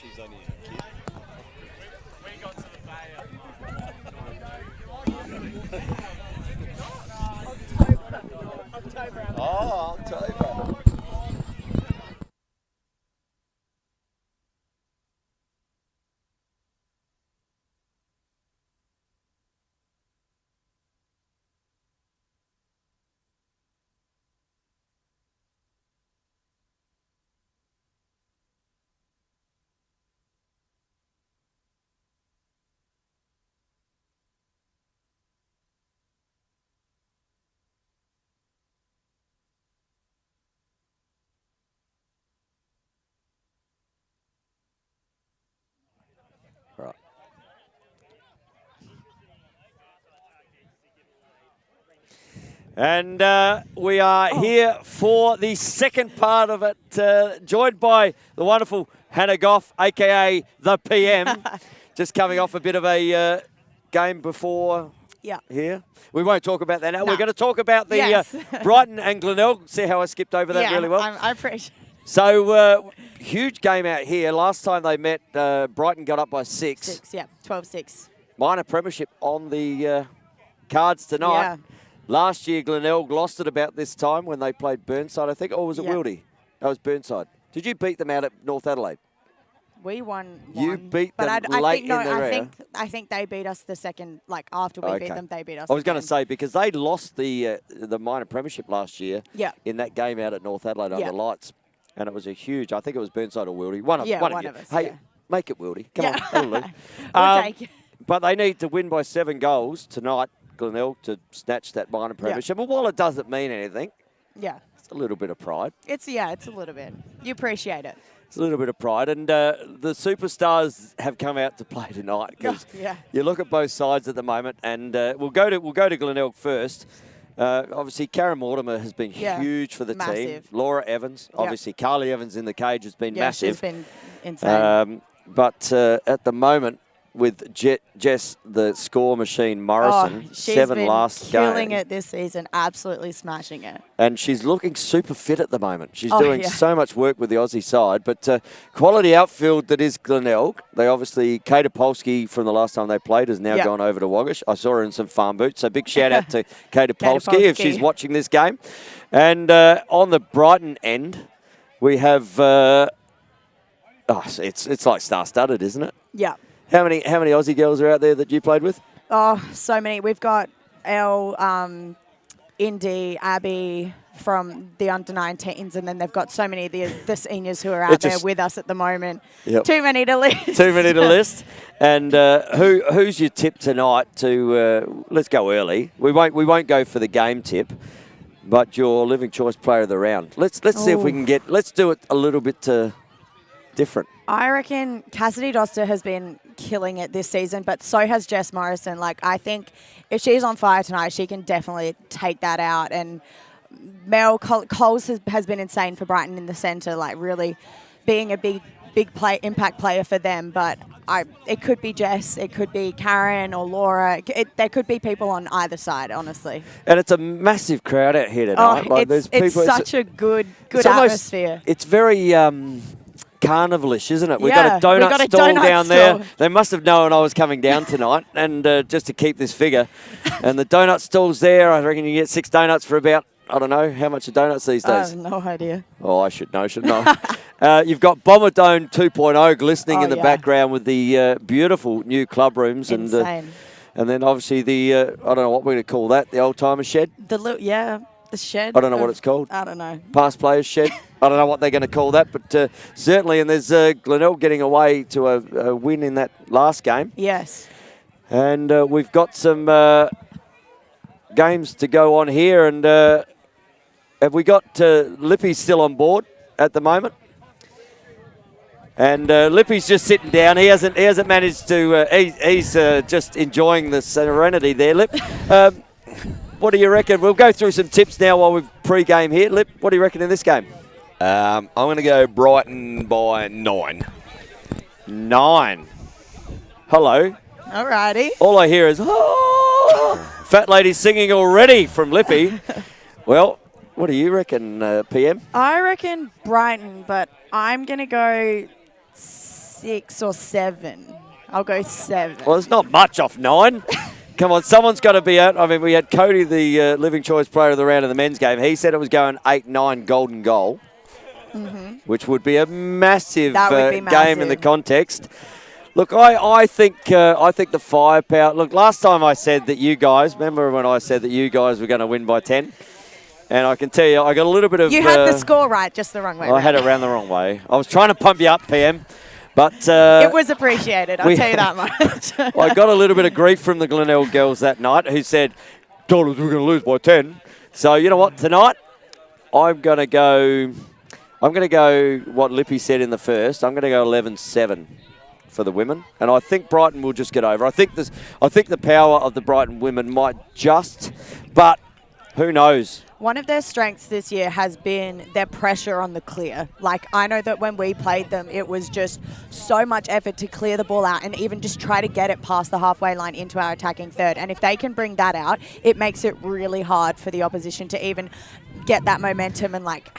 She's only a kid. We got to the October. Oh, October. Right. And we are here for the second part of it, joined by the wonderful Hannah Goff, a.k.a. the PM, just coming off a bit of a game before here. We won't talk about that now. No. We're going to talk about the Brighton and Glenelg. See how I skipped over that really well? I appreciate it. So, huge game out here. Last time they met, Brighton got up by 6. 12-6. Minor premiership on the cards tonight. Yeah. Last year, Glenelg lost it about this time when they played Burnside, I think. Or was it Wildy? That was Burnside. Did you beat them out at North Adelaide? We won. You beat them but late in the round. I think they beat us the second, like after we beat them, they beat us. I was going to say, because they lost the minor premiership last year in that game out at North Adelaide under lights. And it was a huge, I think it was Burnside or Wildy. One of you. Us. Hey, make it Wildy. Come on, that'll do. We'll take it. But they need to win by 7 goals tonight, Glenelg, to snatch that minor premiership. But while it doesn't mean anything, it's a little bit of pride. It's a little bit. You appreciate it. It's a little bit of pride. And the superstars have come out to play tonight because you look at both sides at the moment. And we'll go to Glenelg first. Obviously, Karen Mortimer has been huge for the team. Laura Evans, obviously, Carly Evans in the cage has been massive. She's been insane. But at the moment, with Jess, the score machine, Morrison, 7 last game. She's been killing it this season, absolutely smashing it. And she's looking super fit at the moment. She's doing so much work with the Aussie side. But quality outfield that is Glenelg. They obviously, Kate Opolsky from the last time they played has now gone over to Waggish. I saw her in some farm boots. So big shout out to Kate Opolsky if she's watching this game. And on the Brighton end, we have, it's like star-studded, isn't it? Yeah. How many Aussie girls are out there that you played with? Oh, so many. We've got Elle, Indy, Abby from the under-19s, and then they've got so many of the seniors who are out there with us at the moment. Yep. Too many to list. Too many to list. And who's your tip tonight to? Let's go early. We won't go for the game tip, but your living choice player of the round. Let's see if we can get. Let's do it a little bit different. I reckon Cassidy Doster has been killing it this season, but so has Jess Morrison. Like, I think if she's on fire tonight, she can definitely take that out. And Mel Coles has been insane for Brighton in the centre, like really being a big impact player for them. But it could be Jess, it could be Karen or Laura. There could be people on either side, honestly. And it's a massive crowd out here tonight. Oh, it's such a good atmosphere. It's very carnivalish, isn't it? We've got a donut stall down there. They must have known I was coming down tonight, and just to keep this figure. And the donut stall's there. I reckon you get 6 donuts for about, I don't know, how much are donuts these days? I have no idea. Oh, I should know, shouldn't I? You've got Bomber Dome 2.0 glistening in the background with the beautiful new club rooms. Insane. And then obviously the, I don't know what we're going to call that, the old-timer shed? The shed. I don't know what it's called. I don't know. Past players shed. I don't know what they're going to call that, but certainly, and there's Glenelg getting away to a win in that last game. Yes. And we've got some games to go on here, and have we got Lippy still on board at the moment? And Lippy's just sitting down. He hasn't managed to. He's just enjoying the serenity there, Lip. What do you reckon? We'll go through some tips now while we've pre-game here. Lip, what do you reckon in this game? I'm going to go Brighton by 9. 9. Hello. Alrighty. All I hear is, oh, fat lady singing already from Lippy. Well, what do you reckon, PM? I reckon Brighton, but I'm going to go 7-6. 6 or 7. I'll go 7. Well, it's not much off 9. Come on, someone's got to be out. I mean, we had Cody, the Living Choice Player of the Round in the men's game. He said it was going 8-9 golden goal, which would be a massive, game in the context. Look, I think the firepower. Look, last time I said that you guys, remember when I said that you guys were going to win by 10? And I can tell you, I got a little bit of... You had the score right, just the wrong way. I had it around the wrong way. I was trying to pump you up, PM. But it was appreciated, I'll tell you that much. I got a little bit of grief from the Glenelg girls that night who said, told us we're going to lose by 10. So you know what, tonight I'm going to go what Lippy said in the first. I'm going to go 11-7 for the women. And I think Brighton will just get over. I think the power of the Brighton women might just, but who knows? One of their strengths this year has been their pressure on the clear. Like, I know that when we played them, it was just so much effort to clear the ball out and even just try to get it past the halfway line into our attacking third. And if they can bring that out, it makes it really hard for the opposition to even get that momentum and, like,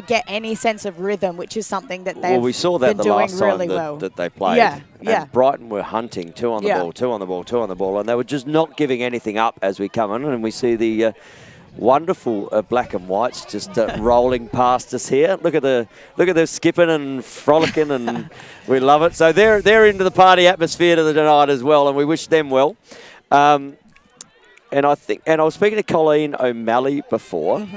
get any sense of rhythm, which is something that they've we saw that been the doing last time really well. that they played. Yeah. And Brighton were hunting, 2 on the ball, 2 on the ball, 2 on the ball, and they were just not giving anything up as we come in. And we see the... wonderful black and whites just rolling past us here. Look at them skipping and frolicking, and we love it. So they're into the party atmosphere tonight as well, and we wish them well. And I was speaking to Colleen O'Malley before,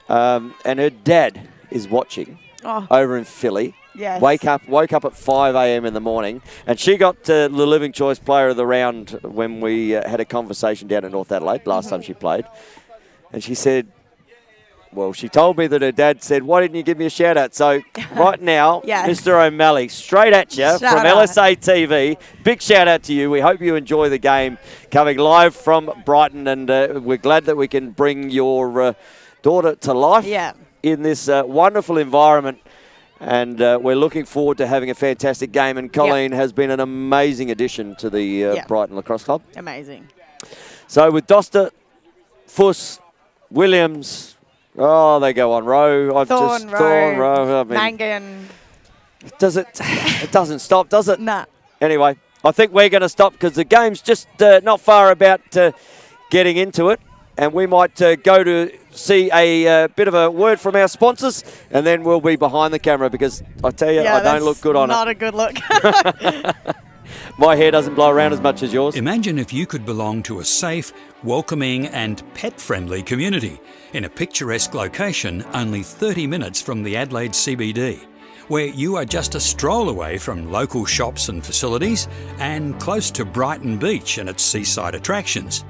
and her dad is watching over in Philly. Yes. Woke up at 5 a.m. in the morning, and she got the Living Choice Player of the Round when we had a conversation down in North Adelaide last time she played. And she said, well, she told me that her dad said, why didn't you give me a shout out? So right now, Mr. O'Malley, straight at you from LSA TV. Big shout out to you. We hope you enjoy the game coming live from Brighton. And we're glad that we can bring your daughter to life in this wonderful environment. And we're looking forward to having a fantastic game. And Colleen has been an amazing addition to the Brighton Lacrosse Club. Amazing. So with Doster, Fuss, Williams, they go on row. Thorn row. I mean, Mangan. It doesn't stop, does it? Nah. Anyway, I think we're going to stop because the game's just not far about getting into it. And we might go to see a bit of a word from our sponsors, and then we'll be behind the camera because I tell you, I don't look good on it. Not a good look. My hair doesn't blow around as much as yours. Imagine if you could belong to a safe, welcoming and pet-friendly community in a picturesque location only 30 minutes from the Adelaide CBD, where you are just a stroll away from local shops and facilities and close to Brighton Beach and its seaside attractions.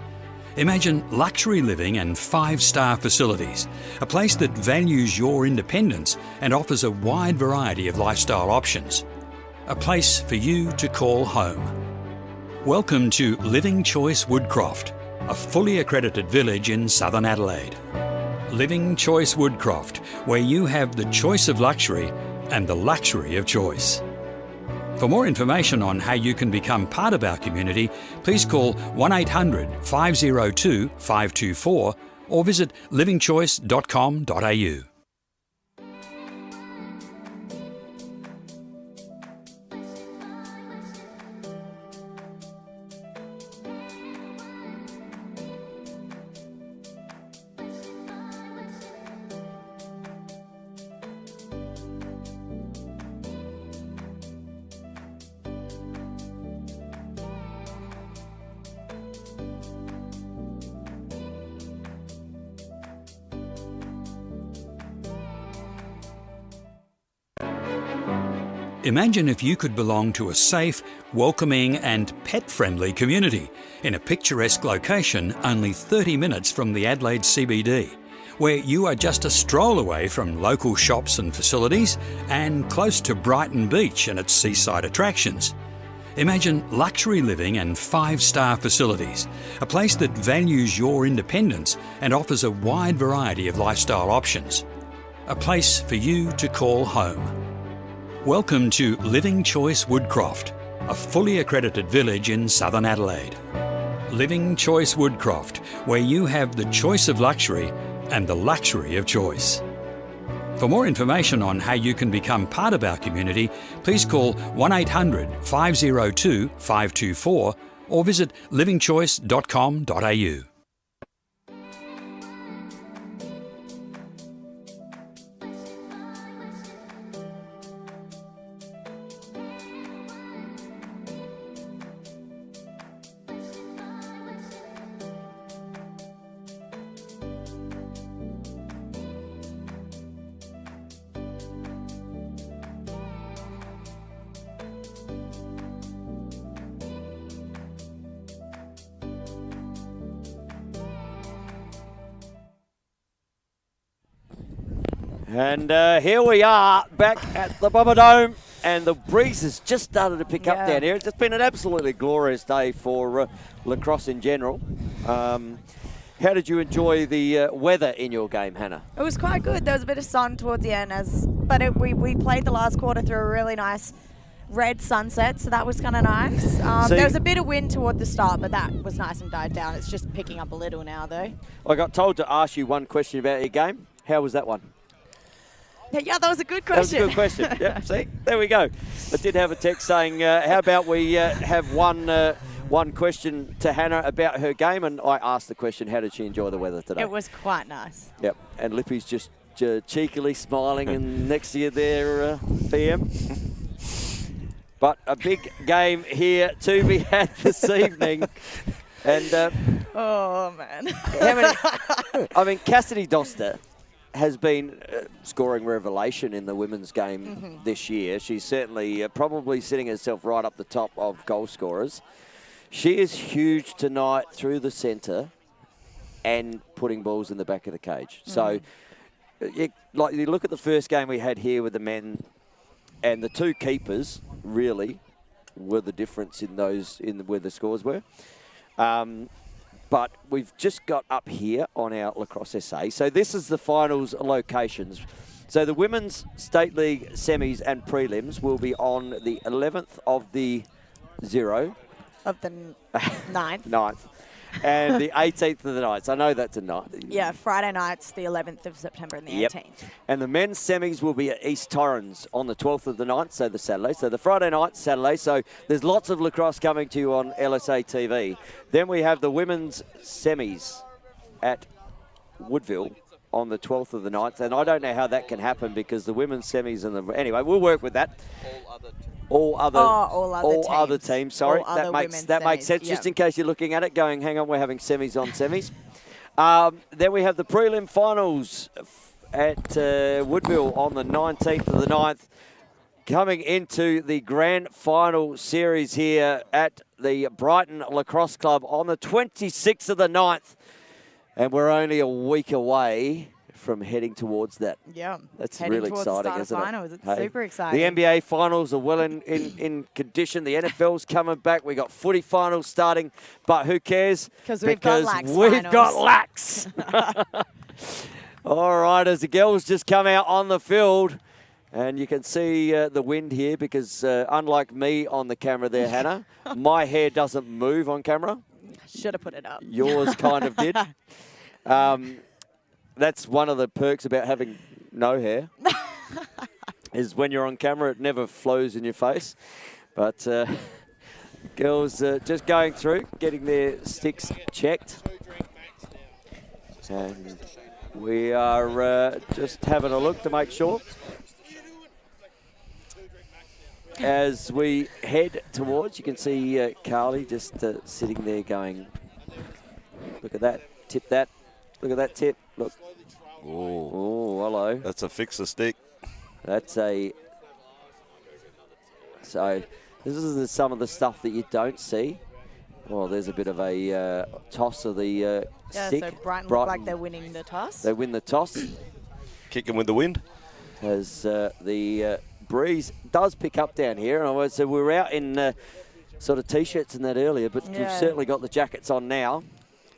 Imagine luxury living and 5-star facilities, a place that values your independence and offers a wide variety of lifestyle options. A place for you to call home. Welcome to Living Choice Woodcroft, a fully accredited village in southern Adelaide. Living Choice Woodcroft, where you have the choice of luxury and the luxury of choice. For more information on how you can become part of our community, please call 1800 502 524 or visit livingchoice.com.au. Imagine if you could belong to a safe, welcoming and pet-friendly community in a picturesque location only 30 minutes from the Adelaide CBD, where you are just a stroll away from local shops and facilities and close to Brighton Beach and its seaside attractions. Imagine luxury living and 5-star facilities, a place that values your independence and offers a wide variety of lifestyle options. A place for you to call home. Welcome to Living Choice Woodcroft, a fully accredited village in southern Adelaide. Living Choice Woodcroft, where you have the choice of luxury and the luxury of choice. For more information on how you can become part of our community, please call 1800 502 524 or visit livingchoice.com.au. And here we are back at the Bubba Dome, and the breeze has just started to pick up down here. It's been an absolutely glorious day for lacrosse in general. How did you enjoy the weather in your game, Hannah? It was quite good. There was a bit of sun towards the end, but we played the last quarter through a really nice red sunset, so that was kind of nice. There was a bit of wind toward the start, but that was nice and died down. It's just picking up a little now, though. I got told to ask you one question about your game. How was that one? Yeah, that was a good question. That was a good question. Yep, see, there we go. I did have a text saying, how about we have one question to Hannah about her game, and I asked the question, how did she enjoy the weather today? It was quite nice. Yep, and Lippy's just cheekily smiling and next to you there, PM. But a big game here to be had this evening. And oh, man. I mean, Cassidy Doster has been scoring revelation in the women's game this year. She's certainly probably sitting herself right up the top of goal scorers. She is huge tonight through the centre and putting balls in the back of the cage. So, you look at the first game we had here with the men, and the two keepers really were the difference in where the scores were. But we've just got up here on our Lacrosse SA. So this is the finals locations. So the Women's State League semis and prelims will be on the 11th of the 0. Of the 9th. 9th. And the 18th of the 9th. I know that's a night. Yeah, Friday night's the 11th of September and the 18th. And the men's semis will be at East Torrens on the 12th of the 9th, so the Saturday. So the Friday night, Saturday. So there's lots of lacrosse coming to you on LSA TV. Then we have the women's semis at Woodville on the 12th of the 9th. And I don't know how that can happen because the women's semis and the... Anyway, we'll work with that. All other teams. Sorry, that makes sense. Just in case you're looking at it, going, hang on, we're having semis on semis. Then we have the prelim finals at Woodville on the 19th of the 9th, coming into the grand final series here at the Brighton Lacrosse Club on the 26th of the 9th, and we're only a week away from heading towards that. Yeah. That's really exciting, isn't it? Finals. It's super exciting. The NBA finals are well in condition. The NFL's coming back. We got footy finals starting, but who cares? Because we've got lax. All right, as the girls just come out on the field, and you can see the wind here because unlike me on the camera there, Hannah, my hair doesn't move on camera. Should have put it up. Yours kind of did. That's one of the perks about having no hair, is when you're on camera, it never flows in your face. But girls just going through, getting their sticks checked. And we are just having a look to make sure. As we head towards, you can see Carly just sitting there going, look at that, tip that. Look at that tip. Look. Oh, hello. That's a fixer stick. That's a... So, this is some of the stuff that you don't see. Well, there's a bit of a toss of the stick. So Brighton look like they're winning the toss. They win the toss. Kicking with the wind. As the breeze does pick up down here. And so we were out in sort of T-shirts and that earlier, but we've certainly got the jackets on now.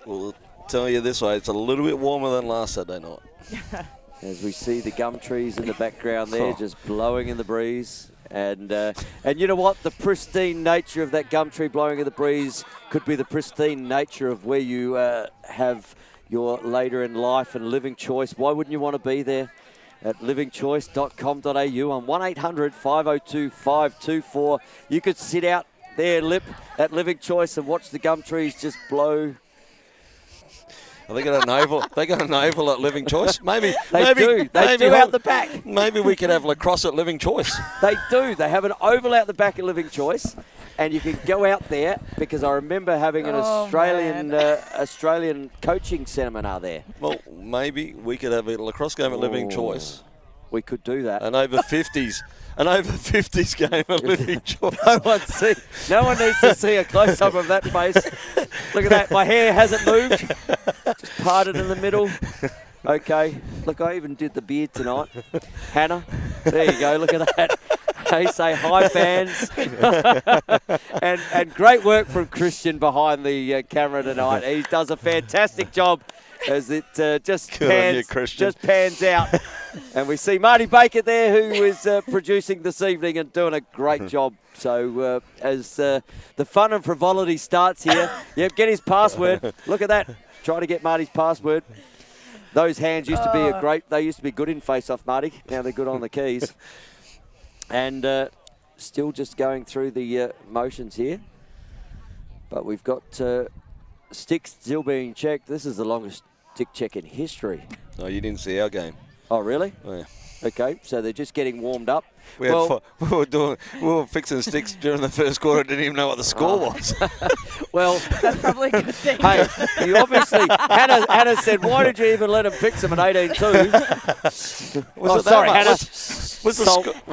Well, tell you this way, it's a little bit warmer than last Saturday night. As we see the gum trees in the background there, just blowing in the breeze. And you know what? The pristine nature of that gum tree blowing in the breeze could be the pristine nature of where you have your later in life and living choice. Why wouldn't you want to be there? at livingchoice.com.au on 1-800-502-524. You could sit out there, Lip, at Living Choice and watch the gum trees just blow. They got an oval. They got an oval at Living Choice. Maybe They do out the back. Maybe we could have lacrosse at Living Choice. They do. They have an oval out the back at Living Choice, and you can go out there because I remember having an Australian coaching seminar there. Well, maybe we could have a lacrosse game at Living Choice. We could do that. An over 50s. An over 50s game at Living Choice. No one needs to see a close-up of that face. Look at that. My hair hasn't moved. Just parted in the middle. Okay. Look, I even did the beard tonight. Hannah, there you go. Look at that. Hey, say hi, fans. and great work from Christian behind the camera tonight. He does a fantastic job as it just pans out. And we see Marty Baker there, who is producing this evening and doing a great job. So as the fun and frivolity starts here, get his password. Look at that. Trying to get Marty's password. Those hands used to be they used to be good in face-off, Marty. Now they're good on the keys. And still just going through the motions here. But we've got sticks still being checked. This is the longest stick check in history. Oh, you didn't see our game. Oh, really? Oh, yeah. Okay, so they're just getting warmed up. We were fixing sticks during the first quarter. Didn't even know what the score was. Well, that's probably a good thing. Hey, you obviously Hannah said, "Why did you even let them fix them at 18-2?" Hannah.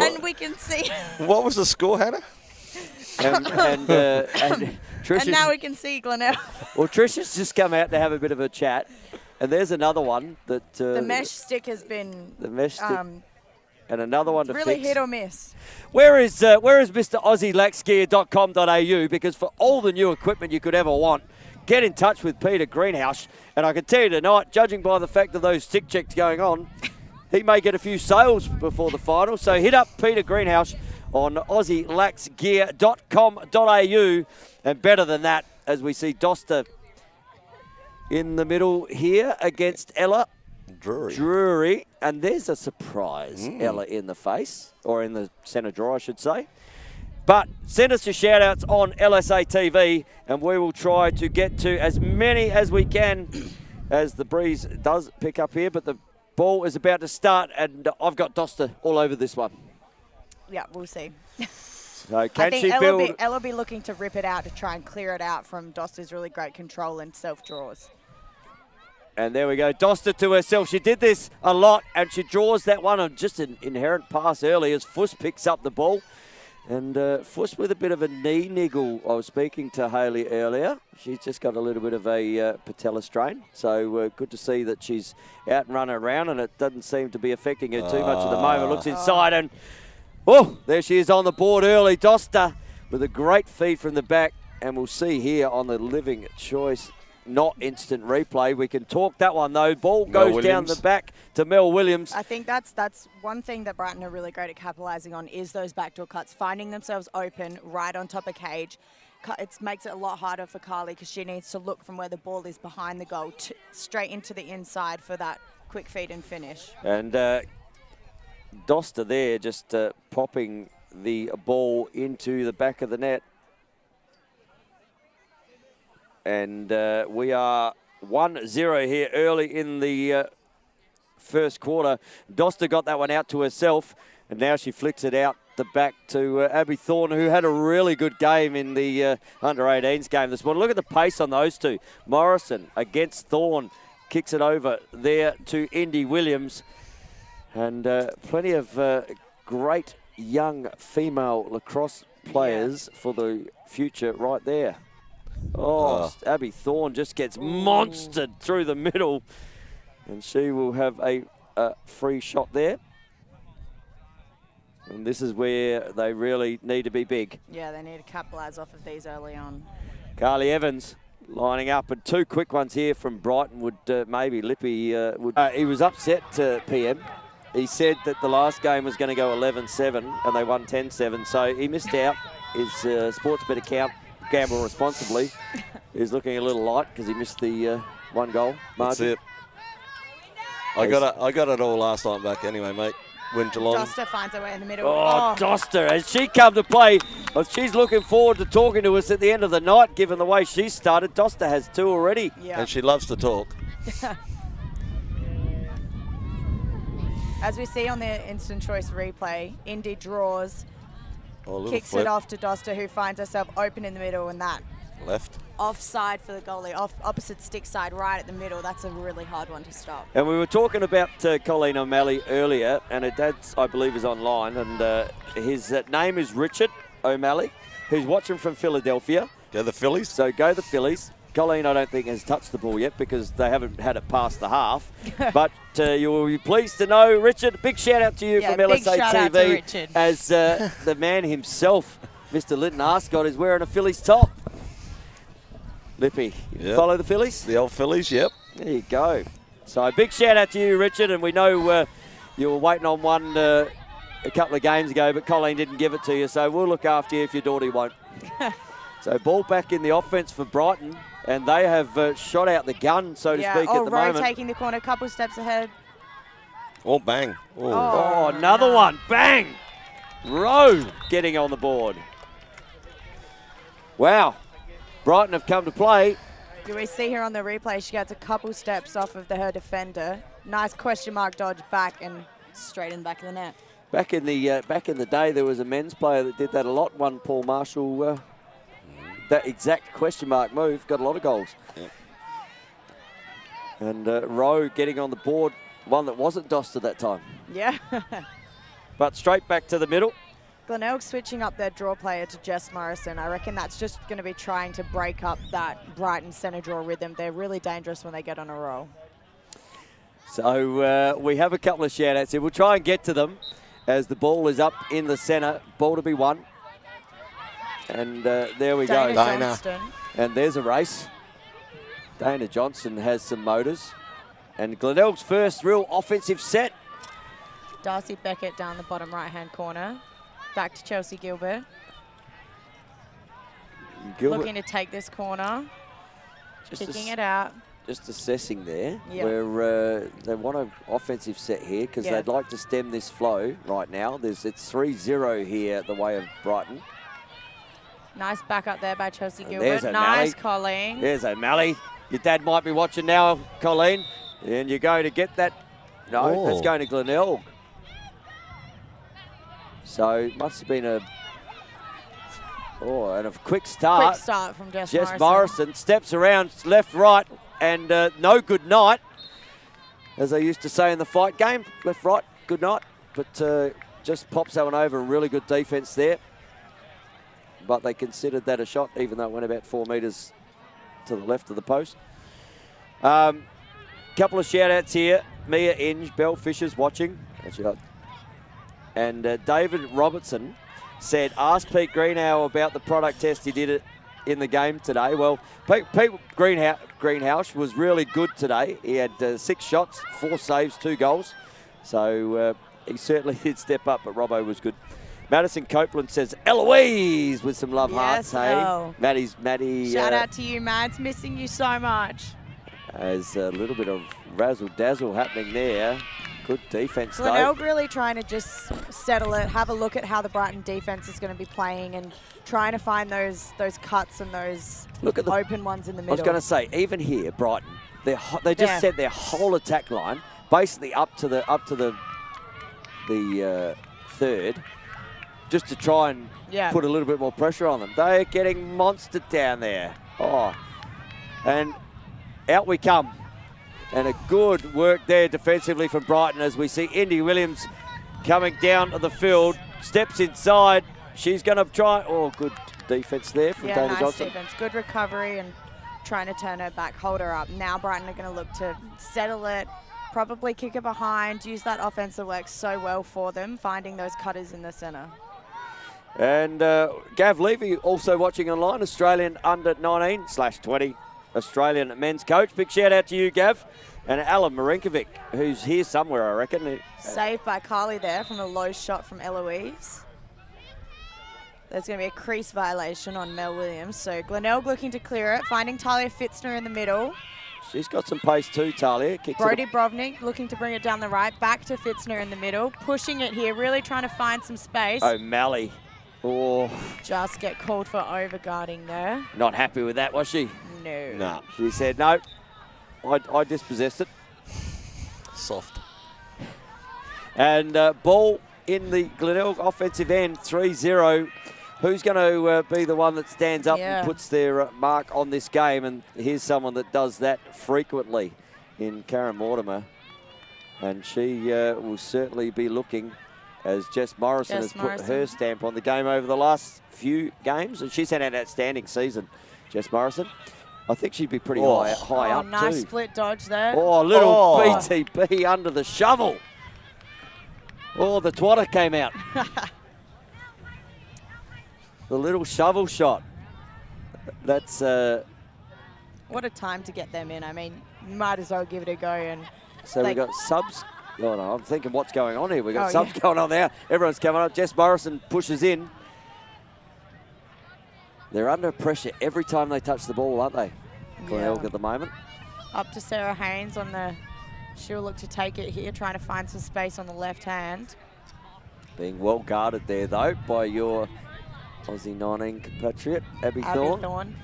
And we can see. What was the score, Hannah? And Trish. And now we can see Glenelg. Well, Trish has just come out to have a bit of a chat. And there's another one that... the mesh stick has been... The mesh stick. And another one to really fix. Hit or miss. Where is Mr. AussieLaxGear.com.au? Because for all the new equipment you could ever want, get in touch with Peter Greenhouse. And I can tell you tonight, judging by the fact of those stick checks going on, he may get a few sales before the final. So hit up Peter Greenhouse on AussieLaxGear.com.au. And better than that, as we see Doster in the middle here against Ella Drury. And there's a surprise, Ella in the face, or in the centre draw, I should say. But send us your shout-outs on LSA TV, and we will try to get to as many as we can as the breeze does pick up here. But the ball is about to start, and I've got Doster all over this one. Yeah, we'll see. So can she build? Ella will be looking to rip it out to try and clear it out from Doster's really great control and self-draws. And there we go, Doster to herself. She did this a lot, and she draws that one on just an inherent pass early as Fuss picks up the ball. And Fuss with a bit of a knee niggle. I was speaking to Hayley earlier. She's just got a little bit of a patella strain. So good to see that she's out and running around, and it doesn't seem to be affecting her too much at the moment. Looks inside, and there she is on the board early. Doster with a great feed from the back. And we'll see here on the Living Choice, not instant replay. We can talk that one, though. Ball goes down the back to Mel Williams. I think that's one thing that Brighton are really great at capitalising on is those backdoor cuts, finding themselves open right on top of cage. It makes it a lot harder for Carly because she needs to look from where the ball is behind the goal straight into the inside for that quick feed and finish. And Doster there just popping the ball into the back of the net. And we are 1-0 here early in the first quarter. Doster got that one out to herself, and now she flicks it out the back to Abby Thorne, who had a really good game in the under-18s game this morning. Look at the pace on those two. Morrison against Thorne, kicks it over there to Indy Williams. And plenty of great young female lacrosse players for the future right there. Abby Thorne just gets monstered through the middle, and she will have a free shot there. And this is where they really need to be big. Yeah, they need to capitalise off of these early on. Carly Evans lining up, and two quick ones here from Brighton would maybe Lippy would. He was upset PM. He said that the last game was going to go 11-7, and they won 10-7, so he missed out. His sports bet account, gamble responsibly, is looking a little light because he missed the one goal margin. That's it. I got it all last night back anyway, mate. Win Geelong. Doster finds her way in the middle. Oh, Doster, as she come to play, well, she's looking forward to talking to us at the end of the night, given the way she started. Doster has 2 already. Yeah. And she loves to talk. As we see on the instant choice replay, Indy draws, Oh, a little kicks flip. it off to Doster, who finds herself open in the middle, and that Left. offside for the goalie, opposite stick side, right at the middle. That's a really hard one to stop. And we were talking about Colleen O'Malley earlier, and her dad, I believe, is online, and his name is Richard O'Malley, who's watching from Philadelphia. Go the Phillies. So go the Phillies. Colleen, I don't think, has touched the ball yet because they haven't had it past the half. But you will be pleased to know, Richard, big shout out to you from big LSA shout out to TV, Richard. as the man himself, Mr. Linton Arscott, is wearing a Phillies top. Lippy, you Yep. follow the Phillies? The old Phillies, yep. There you go. So big shout out to you, Richard, and we know you were waiting on one a couple of games ago, but Colleen didn't give it to you, so we'll look after you if your daughter won't. So ball back in the offense for Brighton, and they have shot out the gun, so to speak, at the Rowe moment. taking the corner, a couple steps ahead. Oh, bang. Oh. Oh, another one. Bang! Rowe getting on the board. Wow. Brighton have come to play. Do we see here on the replay? She gets a couple steps off of her defender. Nice question mark dodge back and straight in the back of the net. Back in the day, there was a men's player that did that a lot. One Paul Marshall, that exact question mark move, got a lot of goals. Yep. And Rowe getting on the board, one that wasn't Doster that time. Yeah. But straight back to the middle. Glenelg switching up their draw player to Jess Morrison. I reckon that's just going to be trying to break up that Brighton centre draw rhythm. They're really dangerous when they get on a roll. So we have a couple of shout-outs here. We'll try and get to them as the ball is up in the centre. Ball to be won. And there we go. Dana Johnston. And there's a race. Dana Johnson has some motors. And Glenelg's first real offensive set. Darcy Beckett down the bottom right-hand corner. Back to Chelsea Gilbert. Looking to take this corner. Kicking it out. Just assessing there. Yep. Where they want an offensive set here because they'd like to stem this flow right now. It's 3-0 here the way of Brighton. Nice back up there by Chelsea And Gilbert. there's O'Malley. Nice, Colleen. There's O'Malley. Your dad might be watching now, Colleen. And you're going to get that. No, that's going to Glenelg. So it must have been and a quick start. Quick start from Jess Morrison steps around left, right, and no good night. As they used to say in the fight game, left, right, good night. But just pops that one over, a really good defense there. But they considered that a shot, even though it went about 4 metres to the left of the post. Couple of shout-outs here. Mia Inge, Belle Fisher's watching. And David Robertson said, ask Pete Greenhow about the product test he did in the game today. Well, Pete Greenhouse was really good today. He had 6 shots, 4 saves, 2 goals. So he certainly did step up, but Robbo was good. Madison Copeland says, Eloise with some love hearts. Hey, Maddie. Shout out to you, Mads. Missing you so much. There's a little bit of razzle-dazzle happening there. Good defense, though. Glenelg really trying to just settle it, have a look at how the Brighton defense is going to be playing and trying to find those cuts and those open ones in the middle. I was going to say, even here, Brighton, they just set their whole attack line basically up to the third, just to try and put a little bit more pressure on them. They're getting monstered down there. Oh, and out we come. And a good work there defensively from Brighton as we see Indy Williams coming down to the field, steps inside. She's going to try. Oh, good defense there from Dana Johnson. Nice defense. Good recovery and trying to turn her back, hold her up. Now Brighton are going to look to settle it, probably kick it behind, use that offense that works so well for them, finding those cutters in the centre. And Gav Levy also watching online, Australian under 19/20. Australian men's coach. Big shout out to you, Gav. And Alan Marinkovic, who's here somewhere, I reckon. Saved by Carly there from a low shot from Eloise. There's going to be a crease violation on Mel Williams. So Glenelg looking to clear it, finding Talia Fitzner in the middle. She's got some pace too, Talia. Kicks Brody it. Brovnik looking to bring it down the right. Back to Fitzner in the middle. Pushing it here. Really trying to find some space. O'Malley. Oh, Just get called for overguarding there. not happy with that, was she? No. No. She said, no, I dispossessed it. Soft. And ball in the Glenelg offensive end, 3-0. Who's going to be the one that stands up and puts their mark on this game? And here's someone that does that frequently in Karen Mortimer. And she will certainly be looking, as Jess Morrison has put her stamp on the game over the last few games. And she's had an outstanding season, Jess Morrison. I think she'd be pretty high up nice too. split dodge there. Oh, little BTB under the shovel. Oh, the twatter came out. The little shovel shot. That's... what a time to get them in. I mean, might as well give it a go. And so we've got subs. Oh, no, I'm thinking what's going on here. We've got subs going on there. Everyone's coming up. Jess Morrison pushes in. They're under pressure every time they touch the ball, aren't they? Glenelg at the moment. Up to Sarah Haynes on the... She'll look to take it here, trying to find some space on the left hand. Being well guarded there, though, by your Aussie 19 compatriot, Abby Thorne.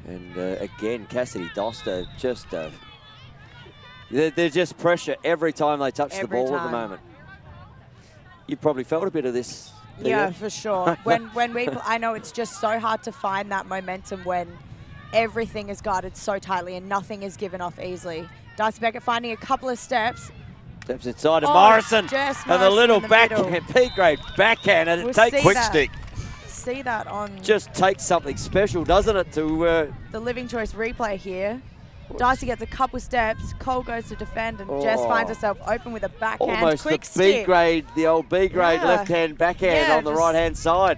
And again, Cassidy Doster, just... There's just pressure every time they touch the ball at the moment. You've probably felt a bit of this. Yeah, for sure. when I know it's just so hard to find that momentum when everything is guarded so tightly and nothing is given off easily. Darcy Beckett finding a couple of steps. Steps inside of Morrison. Jess And the little backhand, B-grade backhand. And it takes quick stick. See that on... Just takes something special, doesn't it, to... the Living Choice replay here. Darcy gets a couple steps. Cole goes to defend, and Jess finds herself open with a backhand. Almost quick the stick. B-grade, the old B-grade left-hand backhand on the right-hand side.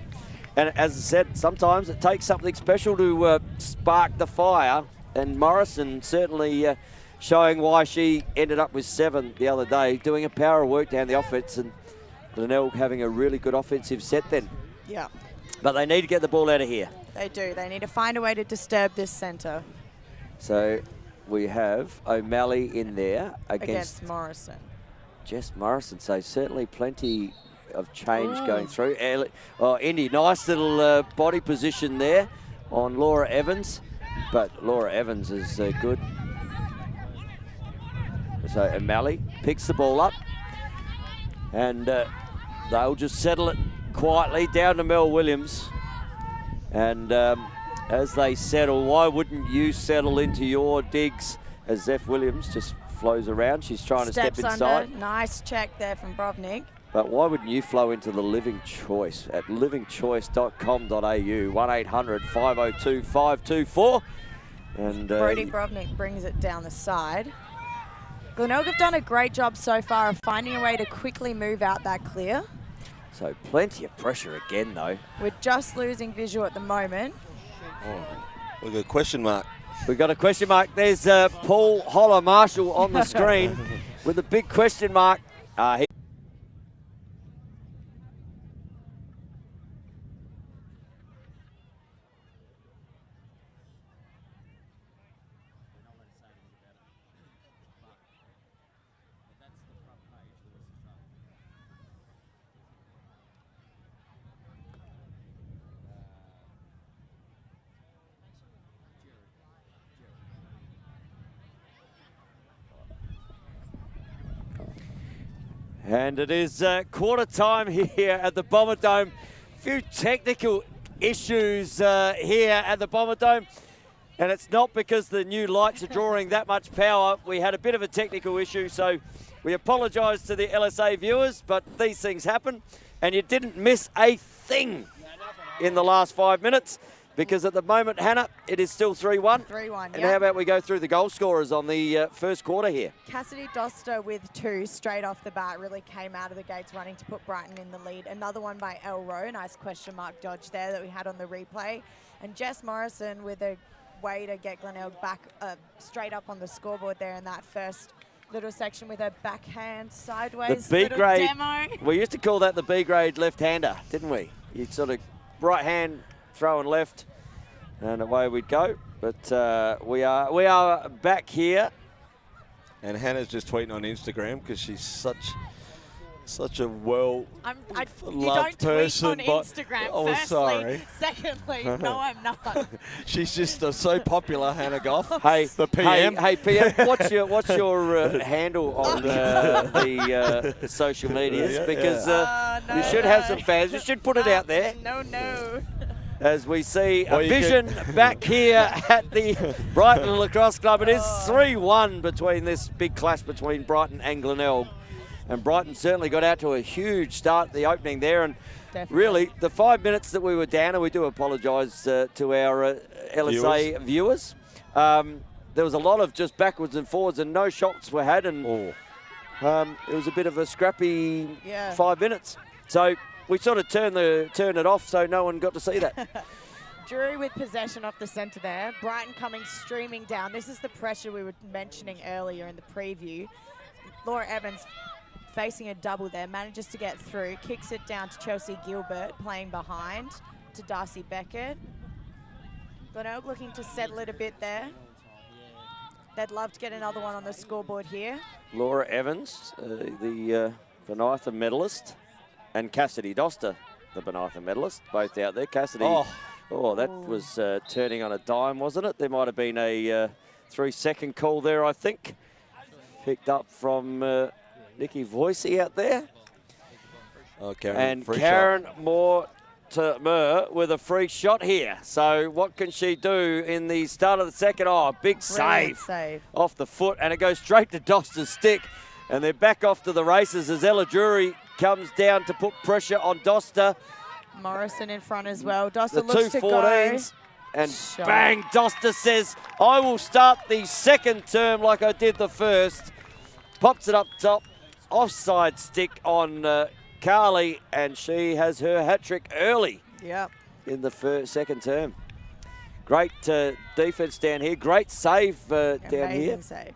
And as I said, sometimes it takes something special to spark the fire. And Morrison certainly showing why she ended up with 7 the other day, doing a power of work down the offense, and Glenelg having a really good offensive set then. Yeah. But they need to get the ball out of here. They do. They need to find a way to disturb this centre. So we have O'Malley in there against Morrison. Jess Morrison. So certainly plenty of change going through. Indy, nice little body position there on Laura Evans. But Laura Evans is good. So O'Malley picks the ball up. And they'll just settle it quietly down to Mel Williams. And as they settle, why wouldn't you settle into your digs as Zeph Williams just flows around? She's trying to step inside. Under. Nice check there from Brovnik. But why wouldn't you flow into the Living Choice at livingchoice.com.au, 1-800-502-524. And Brody Brovnik brings it down the side. Glenelg have done a great job so far of finding a way to quickly move out that clear. So plenty of pressure again, though. We're just losing visual at the moment. Oh, we've got a question mark. We've got a question mark. There's Paul Holler-Marshall on the screen with a big question mark. And it is quarter time here at the Bomber Dome. A few technical issues here at the Bomber Dome. And it's not because the new lights are drawing that much power. We had a bit of a technical issue, so we apologise to the LSA viewers, but these things happen. And you didn't miss a thing in the last 5 minutes, because at the moment, Hannah, it is still 3-1. 3-1, And how about we go through the goal scorers on the first quarter here? Cassidy Doster with 2 straight off the bat really came out of the gates running to put Brighton in the lead. Another one by Elle Rowe, nice question mark dodge there that we had on the replay. And Jess Morrison with a way to get Glenelg back straight up on the scoreboard there in that first little section with her backhand sideways. The B-grade, demo. We used to call that the B-grade left-hander, didn't we? You'd sort of right hand, throw and left, and away we'd go. But we are back here. And Hannah's just tweeting on Instagram because she's such a well you loved don't person. tweet on Instagram, oh, firstly. sorry. Secondly, no, I'm not. She's just so popular, Hannah Goff. Hey, the PM. Hey, PM. What's your handle on the social medias? Because you should have some fans. You should put it out there. No. As we see Well, a vision back here at the Brighton Lacrosse Club. It is 3-1 between this big clash between Brighton and Glenelg. And Brighton certainly got out to a huge start at the opening there. And really, the 5 minutes that we were down, and we do apologise to our LSA viewers. There was a lot of just backwards and forwards and no shots were had. And it was a bit of a scrappy 5 minutes. So we sort of turned it off so no one got to see that. Drew with possession off the centre there. Brighton coming streaming down. This is the pressure we were mentioning earlier in the preview. Laura Evans facing a double there, manages to get through, kicks it down to Chelsea Gilbert, playing behind to Darcy Beckett. Glenelg looking to settle it a bit there. They'd love to get another one on the scoreboard here. Laura Evans, the Benitha medalist, and Cassidy Doster, the Benitha medalist, both out there. Cassidy, that was turning on a dime, wasn't it? There might have been a 3-second call there, I think. Picked up from Nikki Voicey out there. Karen Mortimer with a free shot here. So what can she do in the start of the second? Oh, big save off the foot, and it goes straight to Doster's stick. And they're back off to the races as Ella Drury comes down to put pressure on Doster. Morrison in front as well. Doster The looks two to 14s. go. And bang, Doster says, I will start the second term like I did the first. Pops it up top. Offside stick on Carly, and she has her hat-trick early in the second term. Great defense down here. Great save down here. Amazing save.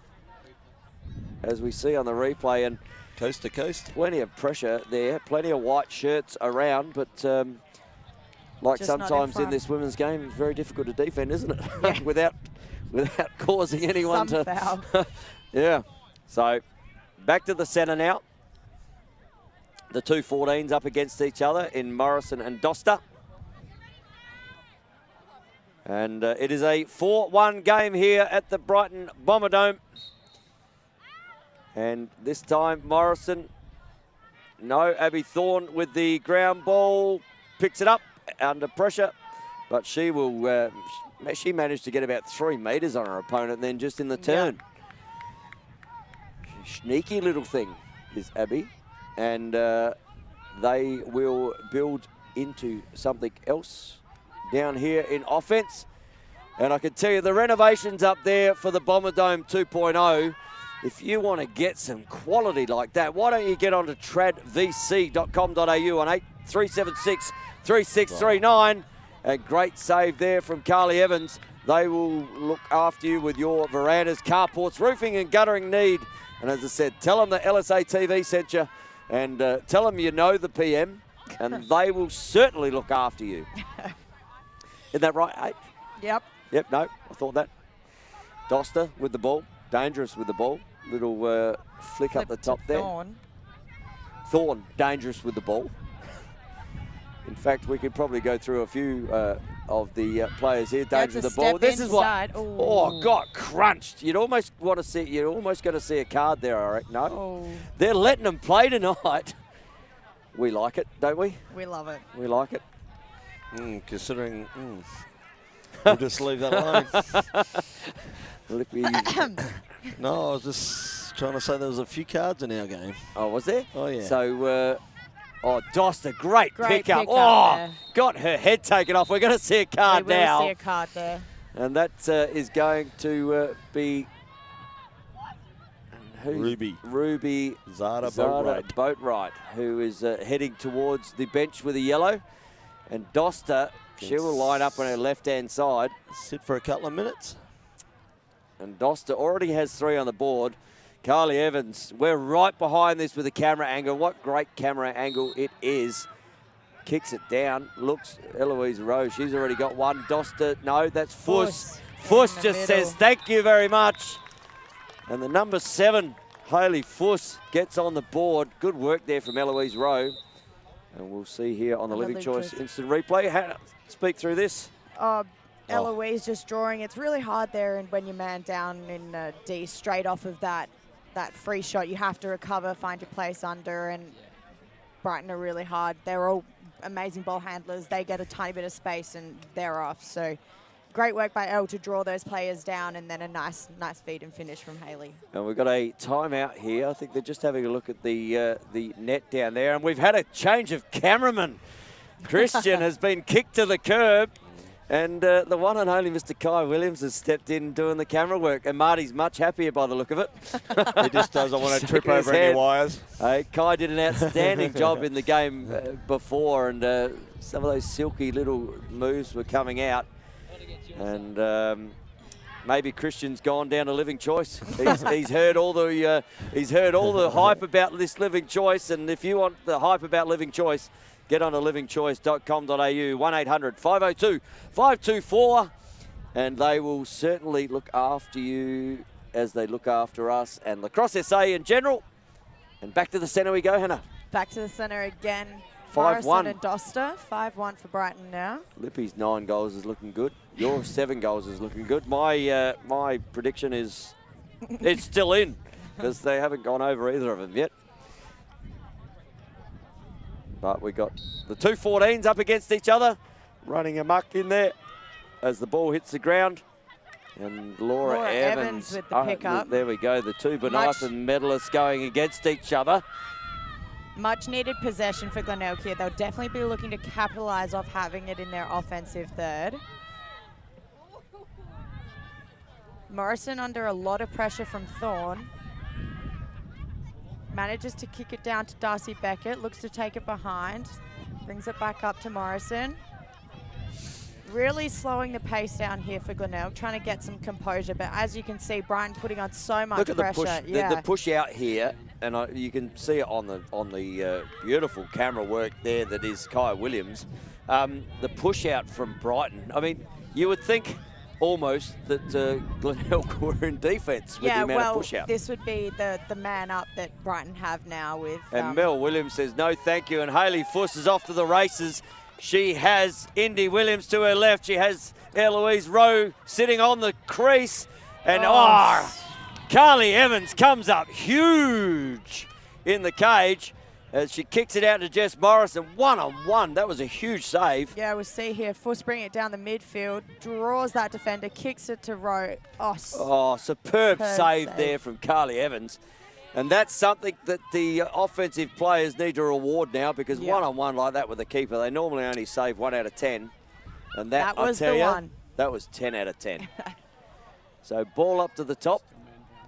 As we see on the replay, and coast to coast. Plenty of pressure there, plenty of white shirts around, but like Just sometimes in this women's game, it's very difficult to defend, isn't it? Yeah. without causing anyone Some to foul. Yeah. So back to the centre now. The two 14s up against each other in Morrison and Doster. And it is a 4-1 game here at the Brighton Bomberdome. And this time Morrison, no, Abby Thorne with the ground ball, picks it up under pressure, but she will, she managed to get about 3 metres on her opponent then just in the turn. Sneaky little thing is Abby, and they will build into something else down here in offense. And I can tell you the renovations up there for the Bomberdome 2.0, if you want to get some quality like that, why don't you get onto tradvc.com.au on 8376-3639. A great save there from Carly Evans. They will look after you with your verandas, carports, roofing and guttering need. And as I said, tell them the LSA TV sent you, and tell them you know the PM, and they will certainly look after you. Isn't that right, H? Yep. Yep, no, I thought that. Doster with the ball, dangerous with the ball. Little flick up the top there. Thorne, dangerous with the ball. In fact, we could probably go through a few of the players here. Dangerous with the ball. This inside. is what. Oh, got crunched. You'd almost want to see. You're almost going to see a card there, I reckon. No, they're letting them play tonight. We like it, don't we? We love it. We like it. Considering, we'll just leave that alone. No, I was just trying to say there was a few cards in our game. Oh, was there? Oh, yeah. So, Doster, great pickup. There. Got her head taken off. We're going to see a card now. We will see a card there. And that is going to be Ruby Zada Boatwright, who is heading towards the bench with a yellow. And Doster, she will line up on her left-hand side. Sit for a couple of minutes. And Doster already has 3 on the board. Carly Evans, we're right behind this with the camera angle. What great camera angle it is. Kicks it down. Looks, Eloise Rose, she's already got 1. Doster, no, that's Fuss. Fuss just says thank you very much. And the number 7, Hayley Fuss, gets on the board. Good work there from Eloise Rowe. And we'll see here on the Living Choice instant replay. Hannah, speak through this. Eloise just drawing. It's really hard there, and when you're man down in D, straight off of that free shot, you have to recover, find your place under, and Brighton are really hard. They're all amazing ball handlers. They get a tiny bit of space and they're off. So great work by Elle to draw those players down, and then a nice feed and finish from Hayley. And we've got a timeout here. I think they're just having a look at the net down there, and we've had a change of cameraman. Christian has been kicked to the curb. And the one and only Mr. Kai Williams has stepped in doing the camera work, and Marty's much happier by the look of it. He just doesn't want to trip over any wires. Kai did an outstanding job in the game before, and some of those silky little moves were coming out. And maybe Christian's gone down to Living Choice. He's heard all the hype about this Living Choice, and if you want the hype about Living Choice, get on to livingchoice.com.au, 1-800-502-524, and they will certainly look after you as they look after us and Lacrosse SA in general. And back to the centre we go, Hannah. Back to the centre again. 5-1. Morrison and Doster, 5-1 for Brighton now. Lippy's 9 goals is looking good. Your 7 goals is looking good. My prediction is it's still in because they haven't gone over either of them yet. But we got the two 14s up against each other, running amok in there as the ball hits the ground. And Laura Evans with the pickup. There we go, the two Bonython medalists going against each other. Much needed possession for Glenelg here. They'll definitely be looking to capitalise off having it in their offensive third. Morrison under a lot of pressure from Thorne. Manages to kick it down to Darcy Beckett, looks to take it behind, brings it back up to Morrison. Really slowing the pace down here for Glenelg, trying to get some composure, but as you can see, Brighton putting on so much pressure. Look at the push out here, and you can see it on the beautiful camera work there that is Kai Williams. The push out from Brighton, I mean, you would think almost that Glenelg were in defence with the amount of push out. This would be the man up that Brighton have now with... And Mel Williams says no thank you, and Hayley Fuss is off to the races. She has Indy Williams to her left. She has Eloise Rowe sitting on the crease. And Carly Evans comes up huge in the cage as she kicks it out to Jess Morrison, one-on-one. That was a huge save. Yeah, we'll see here. Fuss bringing it down the midfield, draws that defender, kicks it to Rowe. Superb save there from Carly Evans. And that's something that the offensive players need to reward now, because one-on-one like that with the keeper, they normally only save 1 out of 10. And that was the one. That was 10 out of 10. So ball up to the top.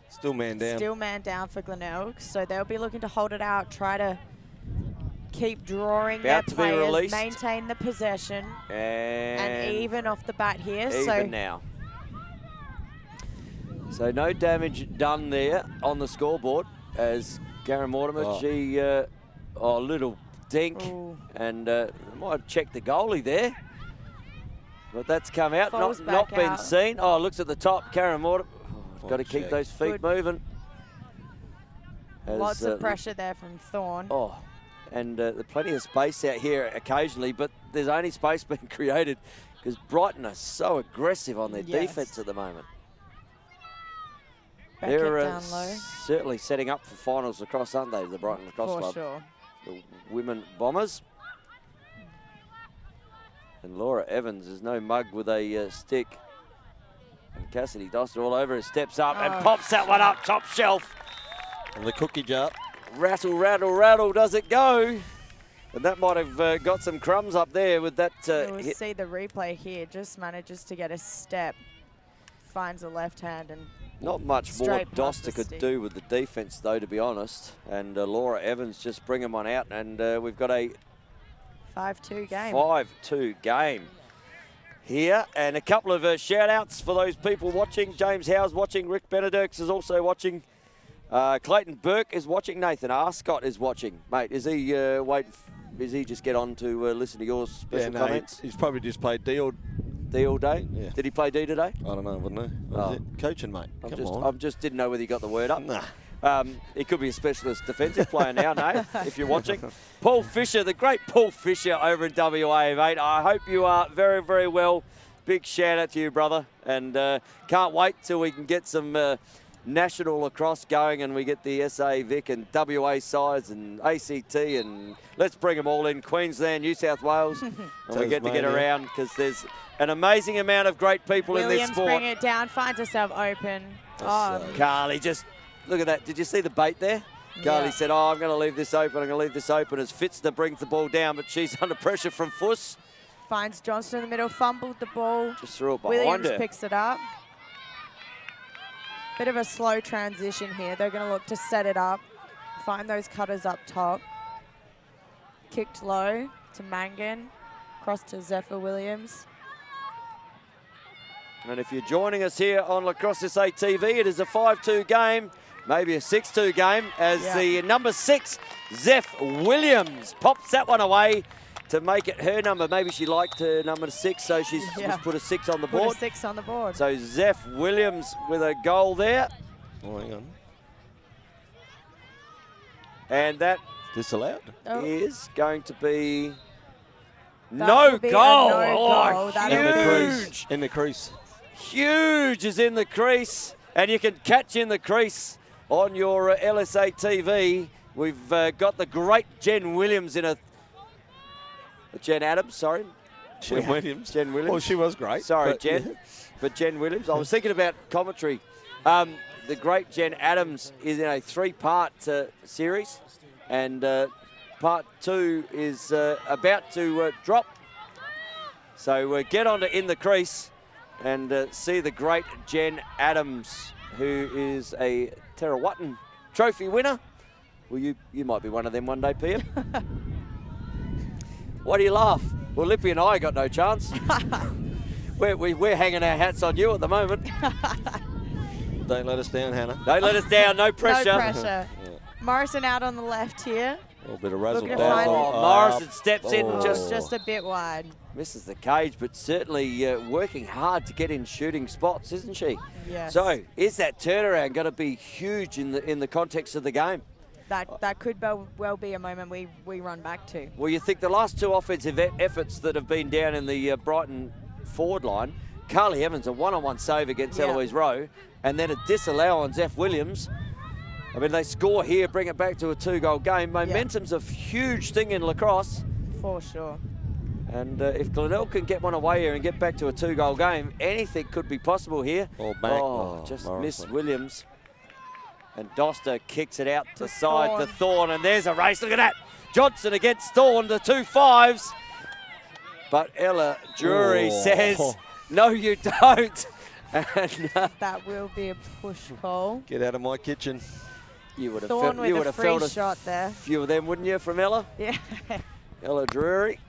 Still man down. Still man down for Glenelg. So they'll be looking to hold it out, try to keep drawing their players, maintain the possession, and even off the bat here. Even now. So no damage done there on the scoreboard as Karen Mortimer, little dink. Ooh. And might check the goalie there. But that's come out, not been seen. Looks at the top, Karen Mortimer. Got to keep those feet moving. Lots of pressure there from Thorne. And there's plenty of space out here occasionally, but there's only space being created because Brighton are so aggressive on their defence at the moment. They're certainly setting up for finals lacrosse, aren't they, the Brighton Lacrosse Club? Sure. The women Bombers. And Laura Evans is no mug with a stick. And Cassidy Doster all over it, steps up and pops that one up top shelf. And the cookie jar. Rattle, rattle, rattle does it go. And that might have got some crumbs up there with that we'll see the replay here. Just manages to get a step. Finds a left hand and not much more Doster could do with the defence, though, to be honest. And Laura Evans just bringing one out. And we've got a 5-2 game. 5-2 game here. And a couple of shout-outs for those people watching. James Howe's watching. Rick Benedikts is also watching. Clayton Burke is watching. Nathan Arscott is watching. Mate, is he waiting? Is he just get on to listen to your special comments? He's probably just played deal D all day? Yeah. Did he play D today? I don't know, wouldn't I? What was it? Coaching, mate. Come on. I just didn't know whether you got the word up. Nah. He could be a specialist defensive player now, Nate, if you're watching. Paul Fisher, the great Paul Fisher over in WA, mate. I hope you are very, very well. Big shout out to you, brother. And can't wait till we can get some national lacrosse going and we get the SA, Vic and WA sides and ACT and let's bring them all in. Queensland, New South Wales. And we get to get around because there's an amazing amount of great people in this sport. Bring it down, finds herself open. Carly, just look at that. Did you see the bait there? Carly said, oh, I'm going to leave this open. I'm going to leave this open as Fitzner brings the ball down, but she's under pressure from Fuss. Finds Johnston in the middle, fumbled the ball. Just threw it behind Williams her. picks it up. Bit of a slow transition here. They're going to look to set it up, find those cutters up top. Kicked low to Mangan, cross to Zephyr Williams. And if you're joining us here on Lacrosse SA TV, it is a 5-2 game, maybe a 6-2 game, as the number 6, Zeph Williams, pops that one away to make it her number. Maybe she liked her number 6, so she's just put a 6 on the board. Put a 6 on the board. So Zeph Williams with a goal there. Oh, hang on. And that Disallowed. is going to be That no will be a goal. no goal. That'll In the be- crease. In the crease. Huge is in the crease, and you can catch in the crease on your LSA TV. We've got the great Jen Williams in a Jen Adams, sorry. Jen Williams. Jen Williams. Well, she was great. Sorry, but, Jen. But Jen Williams. I was thinking about commentary. The great Jen Adams is in a 3-part series, and part 2 is about to drop. So get on to In the Crease and see the great Jen Adams, who is a Terawatan Trophy winner. Well, you might be one of them one day, PM. Why do you laugh? Well, Lippy and I got no chance. We're hanging our hats on you at the moment. Don't let us down, Hannah. Don't let us down, no pressure. No pressure. Morrison out on the left here. A little bit of razzle Looking to dazzle. find it. Morrison steps in, Oh, just just a bit wide. misses the cage, but certainly working hard to get in shooting spots, isn't she? Yes. So, is that turnaround going to be huge in the context of the game? That could well be a moment we run back to. Well, you think the last 2 offensive efforts that have been down in the Brighton forward line, Carly Evans, a one-on-one save against Eloise Rowe, and then a disallow on Zeph Williams. I mean, they score here, bring it back to a 2-goal game. Momentum's a huge thing in lacrosse. For sure. And if Glenelg can get one away here and get back to a 2-goal game, anything could be possible here. Or back. Just Morrison. missed Williams. And Doster kicks it out To the side Thorne. to Thorne, and there's a race. Look at that. Johnson against Thorne, the 2 5s. But Ella Drury says, no, you don't. And That will be a push call. Get out of my kitchen. you would have Thorne felt, you with would a have free felt a shot there. few of them, wouldn't you, from Ella? Yeah. Ella Drury.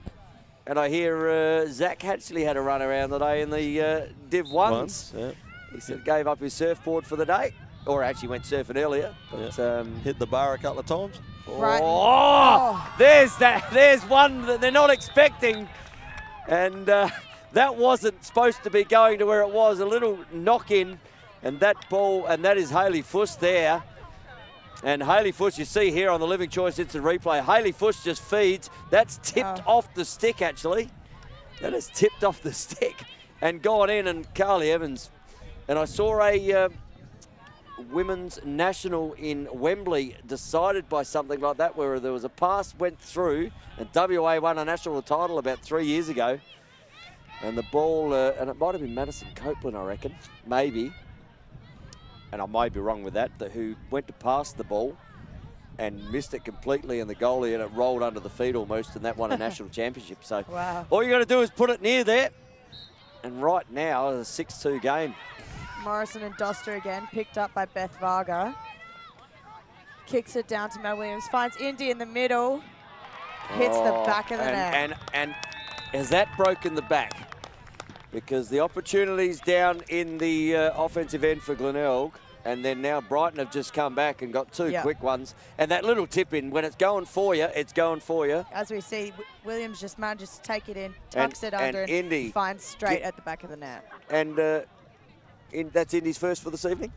And I hear Zach Hatchley had a run around today in the Div 1s. Once. Yeah. He said gave up his surfboard for the day, or actually went surfing earlier. But Hit the bar a couple of times. Right. oh, there's one that they're not expecting, and that wasn't supposed to be going to where it was. A little knock in, and that ball, and that is Hayley Fuss there. And Hayley Fuss, you see here on the Living Choice Instant Replay, Hayley Fuss just feeds. That's tipped off the stick, actually. That is tipped off the stick and gone in, and Carly Evans. And I saw a women's national in Wembley decided by something like that, where there was a pass went through, and WA won a national title about 3 years ago. And the ball, and it might have been Madison Copeland, I reckon, maybe. And I may be wrong with that, who went to pass the ball and missed it completely, and the goalie, and it rolled under the feet almost, and that won a national championship. So all you got to do is put it near there. And right now, a 6-2 game. Morrison and Doster again, picked up by Beth Varga. Kicks it down to Mel Williams, finds Indy in the middle, hits the back of the net. And has that broken the back? Because the opportunities down in the offensive end for Glenelg, And then now Brighton have just come back and got two quick ones. And that little tip in, when it's going for you, it's going for you. As we see, Williams just manages to take it in, tucks it under, and Indy finds straight at the back of the net. And that's Indy's first for this evening?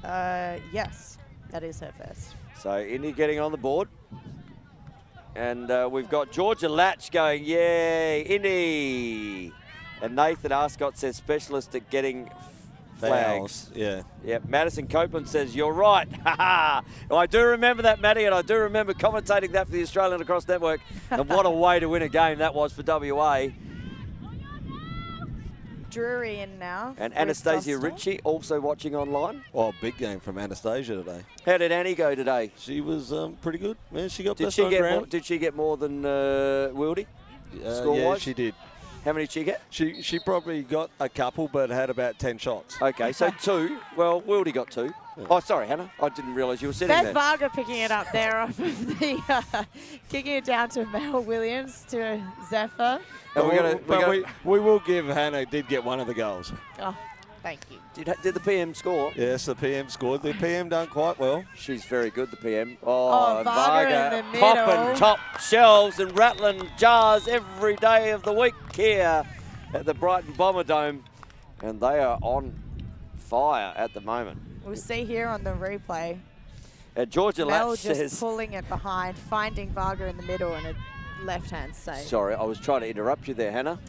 Yes, that is her first. So Indy getting on the board. And we've got Georgia Latch going, yay, Indy. And Nathan Arscott says specialist at getting flags. Yeah. Yep. Madison Copeland says, you're right. I do remember that, Matty, and I do remember commentating that for the Australian Lacrosse Network. And what a way to win a game that was for WA. Drury in now. And Anastasia Ritchie also watching online. Oh, big game from Anastasia today. How did Annie go today? She was pretty good. Man, she got Did best she on get ground. more, did she get more than Wildy? Score-wise? Yeah, she did. How many did she get? She probably got a couple, but had about 10 shots. Okay, so 2. Well, Wildy got 2. Yeah. Oh, sorry, Hannah. I didn't realise you were sitting Beth there. Varga picking it up there off of the, kicking it down to Mel Williams, to Zephyr. And we will give Hannah did get one of the goals. Oh, thank you. Did the PM score? Yes, the PM scored. The PM done quite well. She's very good, the PM. Oh, Varga in the popping middle. top shelves and rattling jars every day of the week here at the Brighton Bomber Dome. And they are on fire at the moment. We'll see here on the replay. Georgia Mel Latch just says... pulling it behind, finding Varga in the middle and a left-hand save. Sorry, I was trying to interrupt you there, Hannah.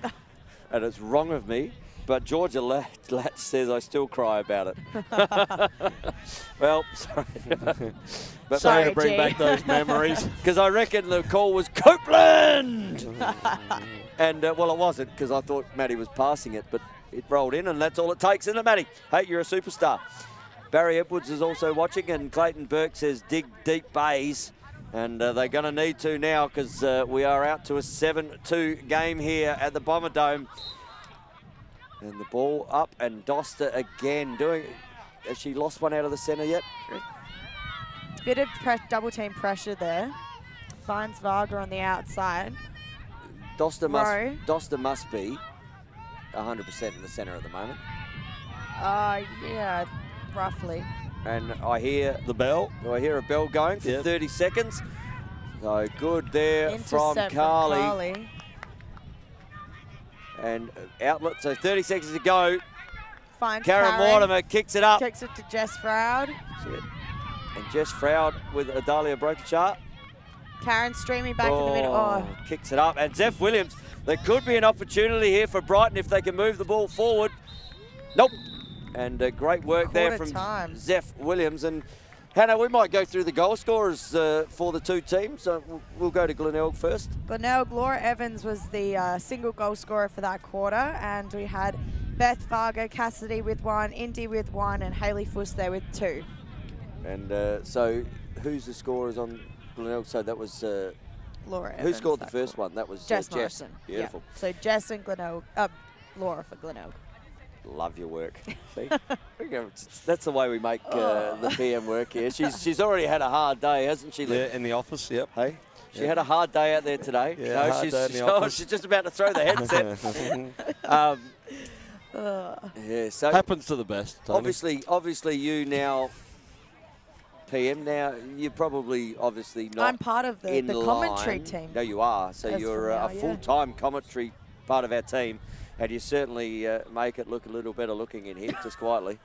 And it's wrong of me. But Georgia Latch says I still cry about it. Well, sorry. But sorry to bring back those memories. Because I reckon the call was Copeland! And, well, it wasn't, because I thought Matty was passing it, but it rolled in, and that's all it takes, isn't it, Matty? Hey, you're a superstar. Barry Edwards is also watching, and Clayton Burke says dig deep bays. And they're going to need to now, because we are out to a 7-2 game here at the Bomber Dome. And the ball up, and Doster again doing... Has she lost one out of the centre yet? Bit of double team pressure there. Finds Varga on the outside. Doster must be 100% in the centre at the moment. Yeah, roughly. And I hear the bell. I hear a bell going for 30 seconds. So good there Intercept from Carly. And outlet, so 30 seconds to go. Finds Karen Mortimer kicks it up. Kicks it to Jess Froud. And Jess Froud with Adalia Brokenshire. Karen streaming back in the middle. Oh. Kicks it up. And Zeph Williams, there could be an opportunity here for Brighton if they can move the ball forward. Nope. And great work there from Zeph Williams. And Hannah, we might go through the goal scorers for the two teams. We'll go to Glenelg first. Glenelg, Laura Evans was the single goal scorer for that quarter. And we had Beth Varga, Cassidy with 1, Indy with 1, and Hayley Fuss there with 2. And so who's the scorers on Glenelg? So that was... Laura Evans. Who scored the first one? That was Jess Jess. Morrison. Beautiful. Yeah. So Jess and Glenelg, Laura for Glenelg. Love your work. See? That's the way we make the PM work here. She's already had a hard day, hasn't she? Yeah, in the office, yep. Hey? She had a hard day out there today. Yeah, she's just about to throw the headset. Yeah, so happens to the best, Tony. Obviously you now, PM, now you're probably not I'm part of the commentary team. No, you are. So you're a full-time commentary part of our team. And you certainly make it look a little better looking in here, just quietly.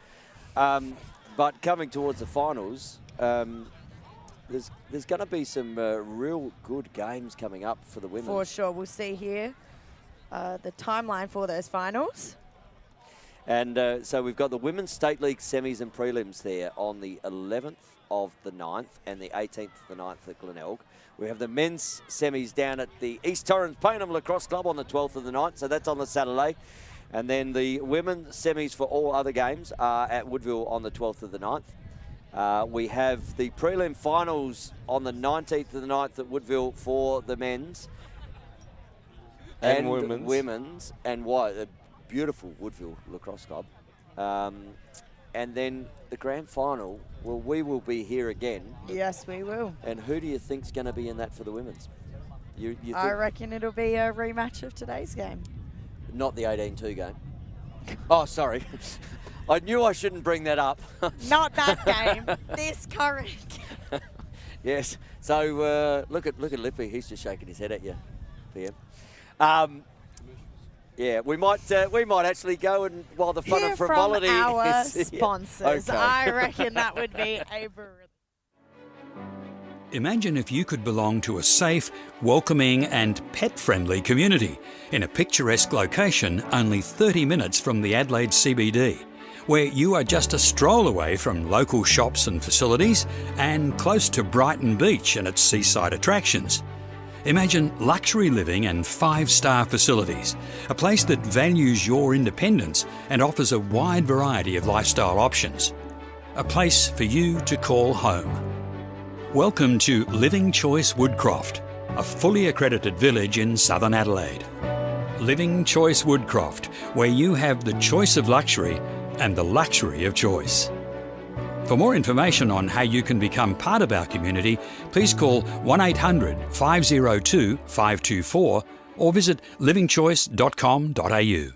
But coming towards the finals, there's going to be some real good games coming up for the women. For sure. We'll see here the timeline for those finals. And so we've got the Women's State League semis and prelims there on the 11th of the 9th and the 18th of the 9th at Glenelg. We have the men's semis down at the East Torrens Paynham Lacrosse Club on the 12th of the 9th, so that's on the Saturday. And then the women's semis for all other games are at Woodville on the 12th of the 9th. We have the prelim finals on the 19th of the 9th at Woodville for the men's. And women's. And a beautiful Woodville Lacrosse Club. And then the grand final, well, we will be here again. Yes, we will. And who do you think's going to be in that for the women's? You I reckon it'll be a rematch of today's game. Not the 18-2 game. Oh, sorry. I knew I shouldn't bring that up. Not that game. This current. Yes. So look at Lippy. He's just shaking his head at you, PM. Yeah, we might actually go and while the fun Hear of frivolity from our is sponsors. Okay. I reckon that would be a Imagine if you could belong to a safe, welcoming and pet-friendly community in a picturesque location only 30 minutes from the Adelaide CBD, where you are just a stroll away from local shops and facilities and close to Brighton Beach and its seaside attractions. Imagine luxury living and 5-star facilities, a place that values your independence and offers a wide variety of lifestyle options. A place for you to call home. Welcome to Living Choice Woodcroft, a fully accredited village in southern Adelaide. Living Choice Woodcroft, where you have the choice of luxury and the luxury of choice. For more information on how you can become part of our community, please call 1800 502 524 or visit livingchoice.com.au.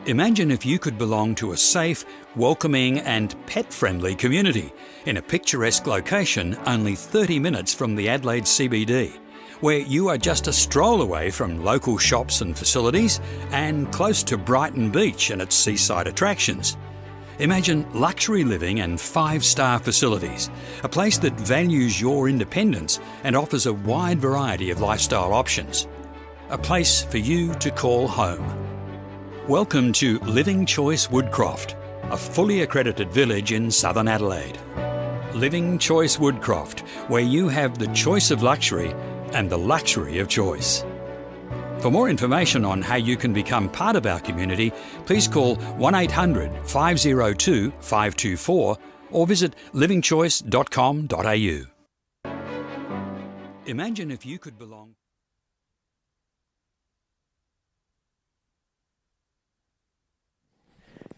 Imagine if you could belong to a safe, welcoming and pet-friendly community in a picturesque location only 30 minutes from the Adelaide CBD, where you are just a stroll away from local shops and facilities and close to Brighton Beach and its seaside attractions. Imagine luxury living and 5-star facilities, a place that values your independence and offers a wide variety of lifestyle options. A place for you to call home. Welcome to Living Choice Woodcroft, a fully accredited village in southern Adelaide. Living Choice Woodcroft, where you have the choice of luxury and the luxury of choice. For more information on how you can become part of our community, please call 1800 502 524 or visit livingchoice.com.au. Imagine if you could belong.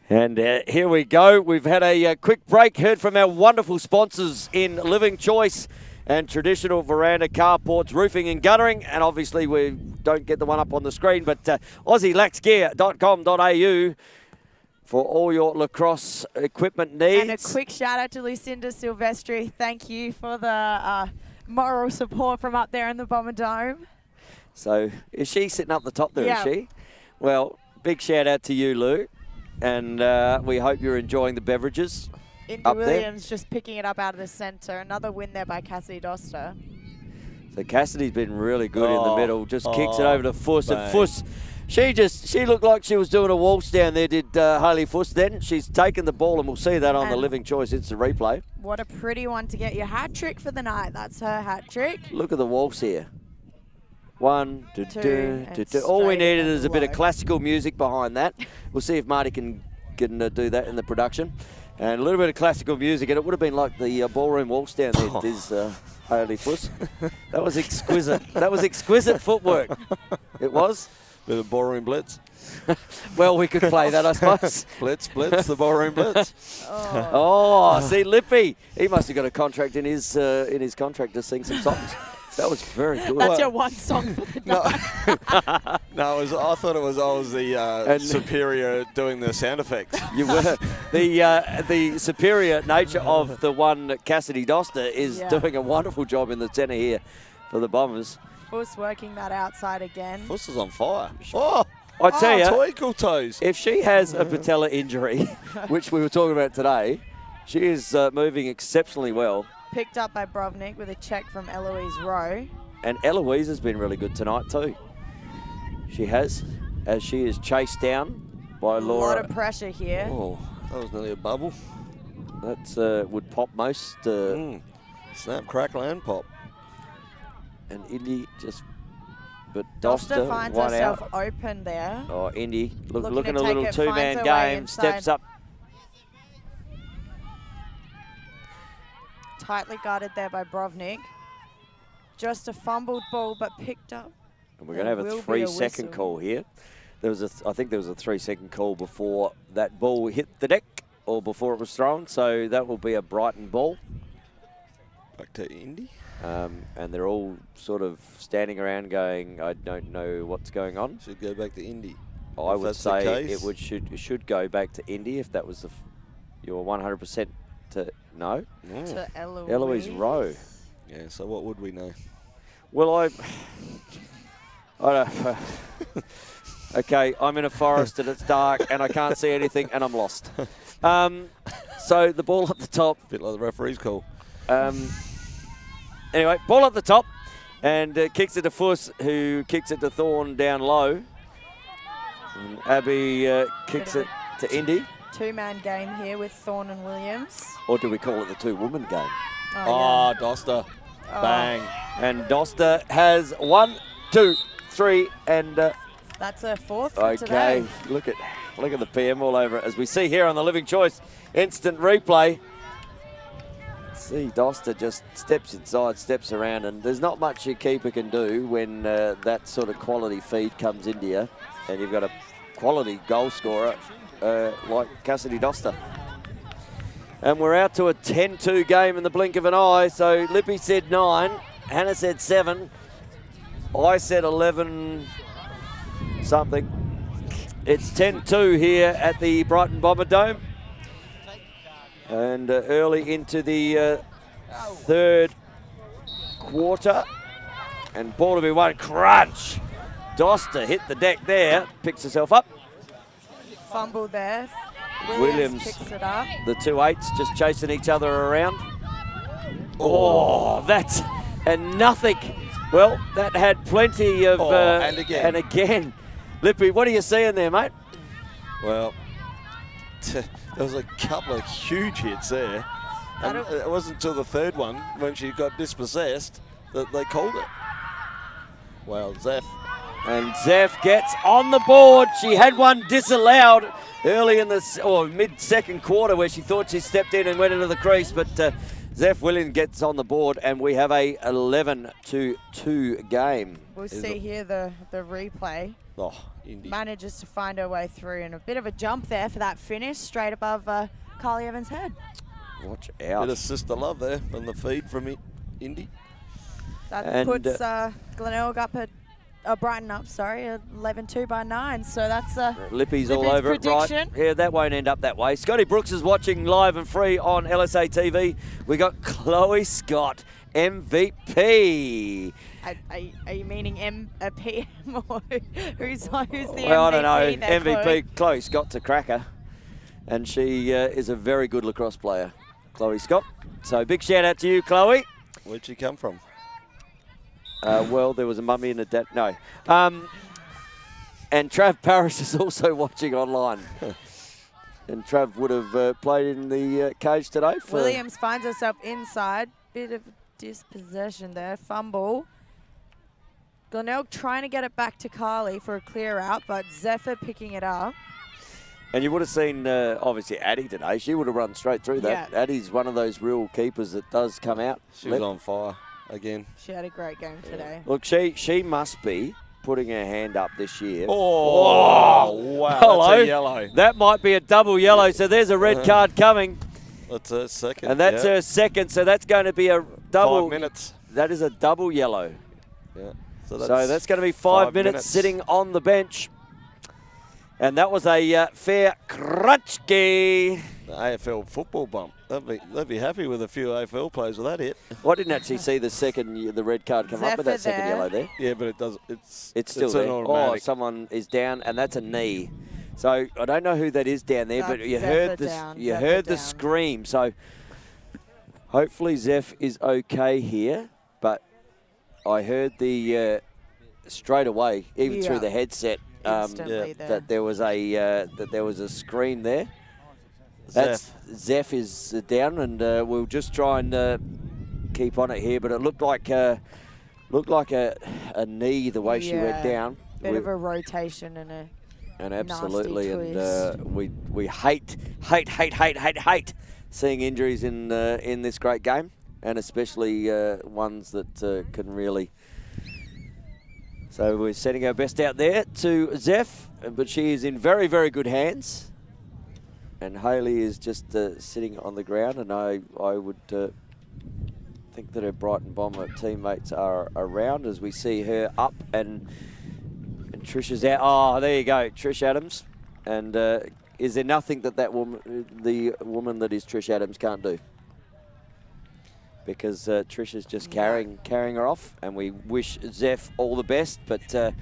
And here we go. We've had a quick break, heard from our wonderful sponsors in Living Choice and Traditional Veranda Carports, Roofing and Guttering. And obviously we don't get the one up on the screen, but AussieLaxGear.com.au for all your lacrosse equipment needs. And a quick shout out to Lucinda Silvestri. Thank you for the moral support from up there in the Bomber Dome. So is she sitting up the top there, Yeah. is she? Well, big shout out to you, Lou. And we hope you're enjoying the beverages. Indy up Williams just picking it up out of the centre. Another win there by Cassidy Doster. So Cassidy's been really good in the middle. Just kicks it over to Fuss. Bang. And Fuss, she looked like she was doing a waltz down there, did Hayley Fuss then. She's taken the ball, and we'll see that on the And Living Choice instant replay. What a pretty one to get your hat trick for the night. That's her hat trick. Look at the waltz here. 1, 2, 2, and 2. All we straight needed and is a bit of low. classical music behind that. We'll see if Marty can do that in the production. And a little bit of classical music, and it would have been like the ballroom waltz down there, Diz Hayley Fuss. That was exquisite. That was exquisite footwork. It was. Bit of ballroom blitz. Well, we could play that, I suppose. Blitz, the ballroom blitz. Oh, see, Lippy, he must have got a contract in his contract to sing some songs. That was very good. That's your one song for the night. No, I thought it was I was the superior doing the sound effects. You were. The superior nature of the one Cassidy Doster is doing a wonderful job in the centre here for the Bombers. Fuss working that outside again. Fuss is on fire. Oh, I tell you, twinkle toes. if she has a patella injury, which we were talking about today, she is moving exceptionally well. Picked up by Brovnik with a check from Eloise Rowe. And Eloise has been really good tonight too. She has, as she is chased down by Laura. A lot of pressure here. Oh, that was nearly a bubble. That would pop most. Snap, crackle, and pop. And Indy just but Doster Doster finds one herself out. open there. Oh, Indy looking to a take little it, two-man finds her way game. inside. Steps up. Tightly guarded there by Brovnik. Just a fumbled ball, but picked up. And we're going to have a 3-second call here. I think there was a 3-second call before that ball hit the deck or before it was thrown. So that will be a Brighton ball. Back to Indy. And they're all sort of standing around going, I don't know what's going on. Should go back to Indy. I would say it should go back to Indy if that was your 100% to no. To Eloise Rowe. Yeah, so what would we know? Well, I don't. Okay, I'm in a forest and it's dark and I can't see anything and I'm lost. So the ball at the top. Bit like the referee's call. Anyway, ball at the top and kicks it to Fuss, who kicks it to Thorne down low. And Abby kicks it to Indy. Two-man game here with Thorne and Williams. Or do we call it the two-woman game? Oh, Doster. Bang. And Doster has 1, 2, 3, and that's a fourth for today. Look at the PM all over it. As we see here on the Living Choice instant replay. See, Doster just steps inside, steps around, and there's not much your keeper can do when that sort of quality feed comes into you, and you've got a quality goal scorer like Cassidy Doster. And we're out to a 10-2 game in the blink of an eye. So Lippy said 9, Hannah said 7, I said 11 something. It's 10-2 here at the Brighton Bomber Dome. And early into the third quarter. And ball to be won. Crunch! Doster hit the deck there, picks herself up. Fumble there. Williams picks it up. The 2-8s just chasing each other around. Oh, that's and nothing. Well, that had plenty of. And again. Lippy, what are you seeing there, mate? Well, there was a couple of huge hits there. And it wasn't until the third one, when she got dispossessed, that they called it. Well, Zeph. And Zeph gets on the board. She had one disallowed early in the mid-second quarter where she thought she stepped in and went into the crease, but Zeph Williams gets on the board, and we have a 11-2 game. We'll see here the replay. Oh, Indy. Manages to find her way through, and a bit of a jump there for that finish, straight above Carly Evans' head. Watch out. Bit of sister love there from the feed from Indy. That puts Glenelg up at Brighton up, 11-2 by 9. So that's Lippy's all over it, right? Yeah, that won't end up that way. Scotty Brooks is watching live and free on LSA TV. We got Chloe Scott, MVP. Are you meaning PM or who's the MVP? Well, I don't know. There, MVP Chloe Scott's a cracker, and she is a very good lacrosse player, Chloe Scott. So big shout out to you, Chloe. Where'd she come from? Well, there was a mummy and a dad. No. And Trav Parrish is also watching online. And Trav would have played in the cage today. Williams finds herself inside. Bit of dispossession there. Fumble. Glenelg trying to get it back to Carly for a clear out, but Zephyr picking it up. And you would have seen, obviously, Addie today. She would have run straight through that. Yeah. Addie's one of those real keepers that does come out. She was on fire again. She had a great game today. Look, she must be putting her hand up this year. Oh, wow. Hello. That's a yellow. That might be a double yellow, so there's a red card coming. That's her second. And that's her second, so that's going to be a double. 5 minutes. That is a double yellow. Yeah. So that's going to be 5 minutes sitting on the bench. And that was a fair crutchkey. The AFL football bump. They'd be happy with a few AFL players with that hit. Well, I didn't actually see the red card come up with that second yellow there. Yeah, but it does. It's still there. Automatic. Oh, someone is down, and that's a knee. So I don't know who that is down there, but you heard the scream. So hopefully Zeph is okay here. But I heard the straight away, even through the headset, that there was a scream there. Zeph is down, and we'll just try and keep on it here. But it looked like Looked like a knee the way she went down. Bit of a rotation and absolutely, nasty twist. and we hate seeing injuries in this great game, and especially ones that can really. So we're sending our best out there to Zeph, but she is in very, very good hands. And Hayley is just sitting on the ground, and I would think that her Brighton Bomber teammates are around as we see her up and Trish is out. Oh, there you go, Trish Adams. And is there nothing that the woman that is Trish Adams can't do? Because Trish is just carrying her off, and we wish Zeph all the best, but I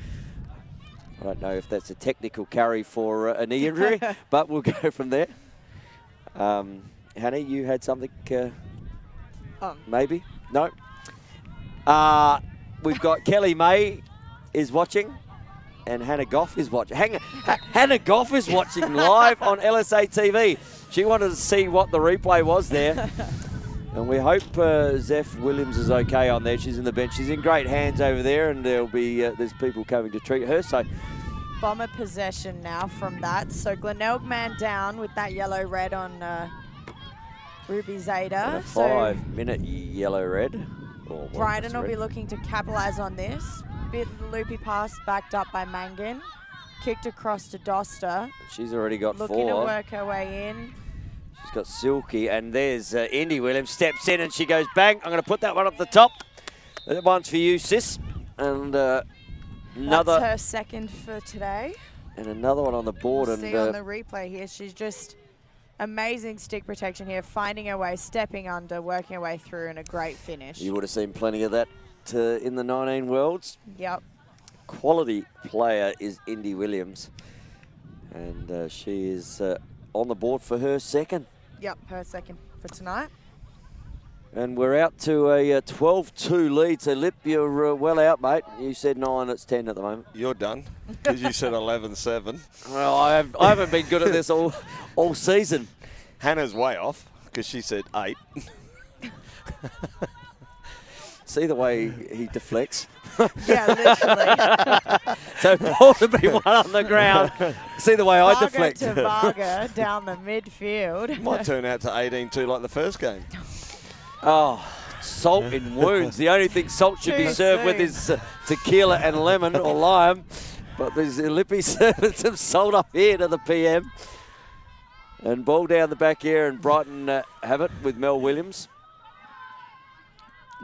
don't know if that's a technical carry for a knee injury, but we'll go from there. Hannah, you had something, maybe? No? We've got Kelly May is watching, and Hannah Goff is watching. Hannah Goff is watching live on LSA TV. She wanted to see what the replay was there. And we hope Zeph Williams is okay on there. She's in the bench. She's in great hands over there, and there'll be there's people coming to treat her. So Bomber possession now from that. So Glenelg man down with that yellow-red on Ruby Zeta. A 5-minute yellow-red. Brighton will be looking to capitalise on this. Bit loopy pass backed up by Mangan. Kicked across to Doster. She's already got 4. Looking to work her way in. She's got Silky, and there's Indy Williams steps in, and she goes bang. I'm going to put that one up the top. That one's for you, sis. And another. That's her second for today. And another one on the board. See on the replay here, she's just amazing stick protection here, finding her way, stepping under, working her way through, and a great finish. You would have seen plenty of that in the 19 Worlds. Yep. Quality player is Indy Williams, and she is on the board for her second. Yep, her second for tonight. And we're out to a 12-2 lead. So, Lip, you're well out, mate. You said 9, it's 10 at the moment. You're done, because you said 11-7. Well, I haven't been good at this all season. Hannah's way off, because she said 8. See the way he deflects? Yeah, literally. So Paul to be one on the ground. See the way I deflect. To Varga down the midfield. Might turn out to 18-2 like the first game. Oh, salt in wounds. The only thing salt should be served with is tequila and lemon or lime. But these Lippy servants have salt up here to the PM. And ball down the back here, and Brighton have it with Mel Williams.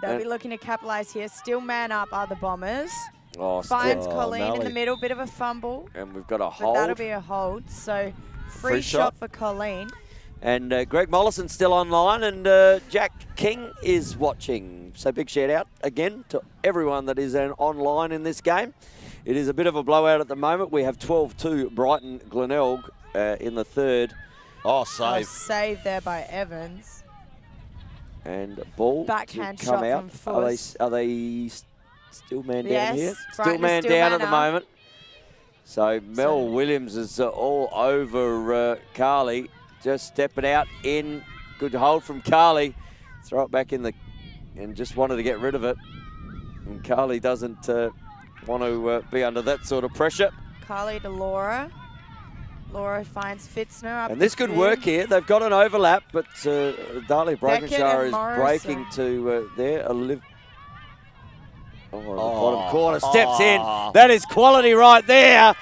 They'll be looking to capitalise here. Still man up are the Bombers. Oh, finds Colleen Melly in the middle, bit of a fumble. And we've got a hold. But that'll be a hold. So free shot for Colleen. And Greg Mollison's still online, and Jack King is watching. So big shout out again to everyone that is online in this game. It is a bit of a blowout at the moment. We have 12-2 Brighton Glenelg in the third. Oh, save. Save there by Evans. And ball backhand to come shot out. from Fuss. Are they still man down here? Brighton still man still down man at the up. moment. So Mel Williams is all over Carly. Just stepping out in. Good hold from Carly. Throw it back in the, and just wanted to get rid of it. And Carly doesn't want to be under that sort of pressure. Carly to Laura. Laura finds Fitzner up. And this could work here. They've got an overlap, but Darley Brokenshire is breaking to there. Bottom corner, steps in. That is quality right there.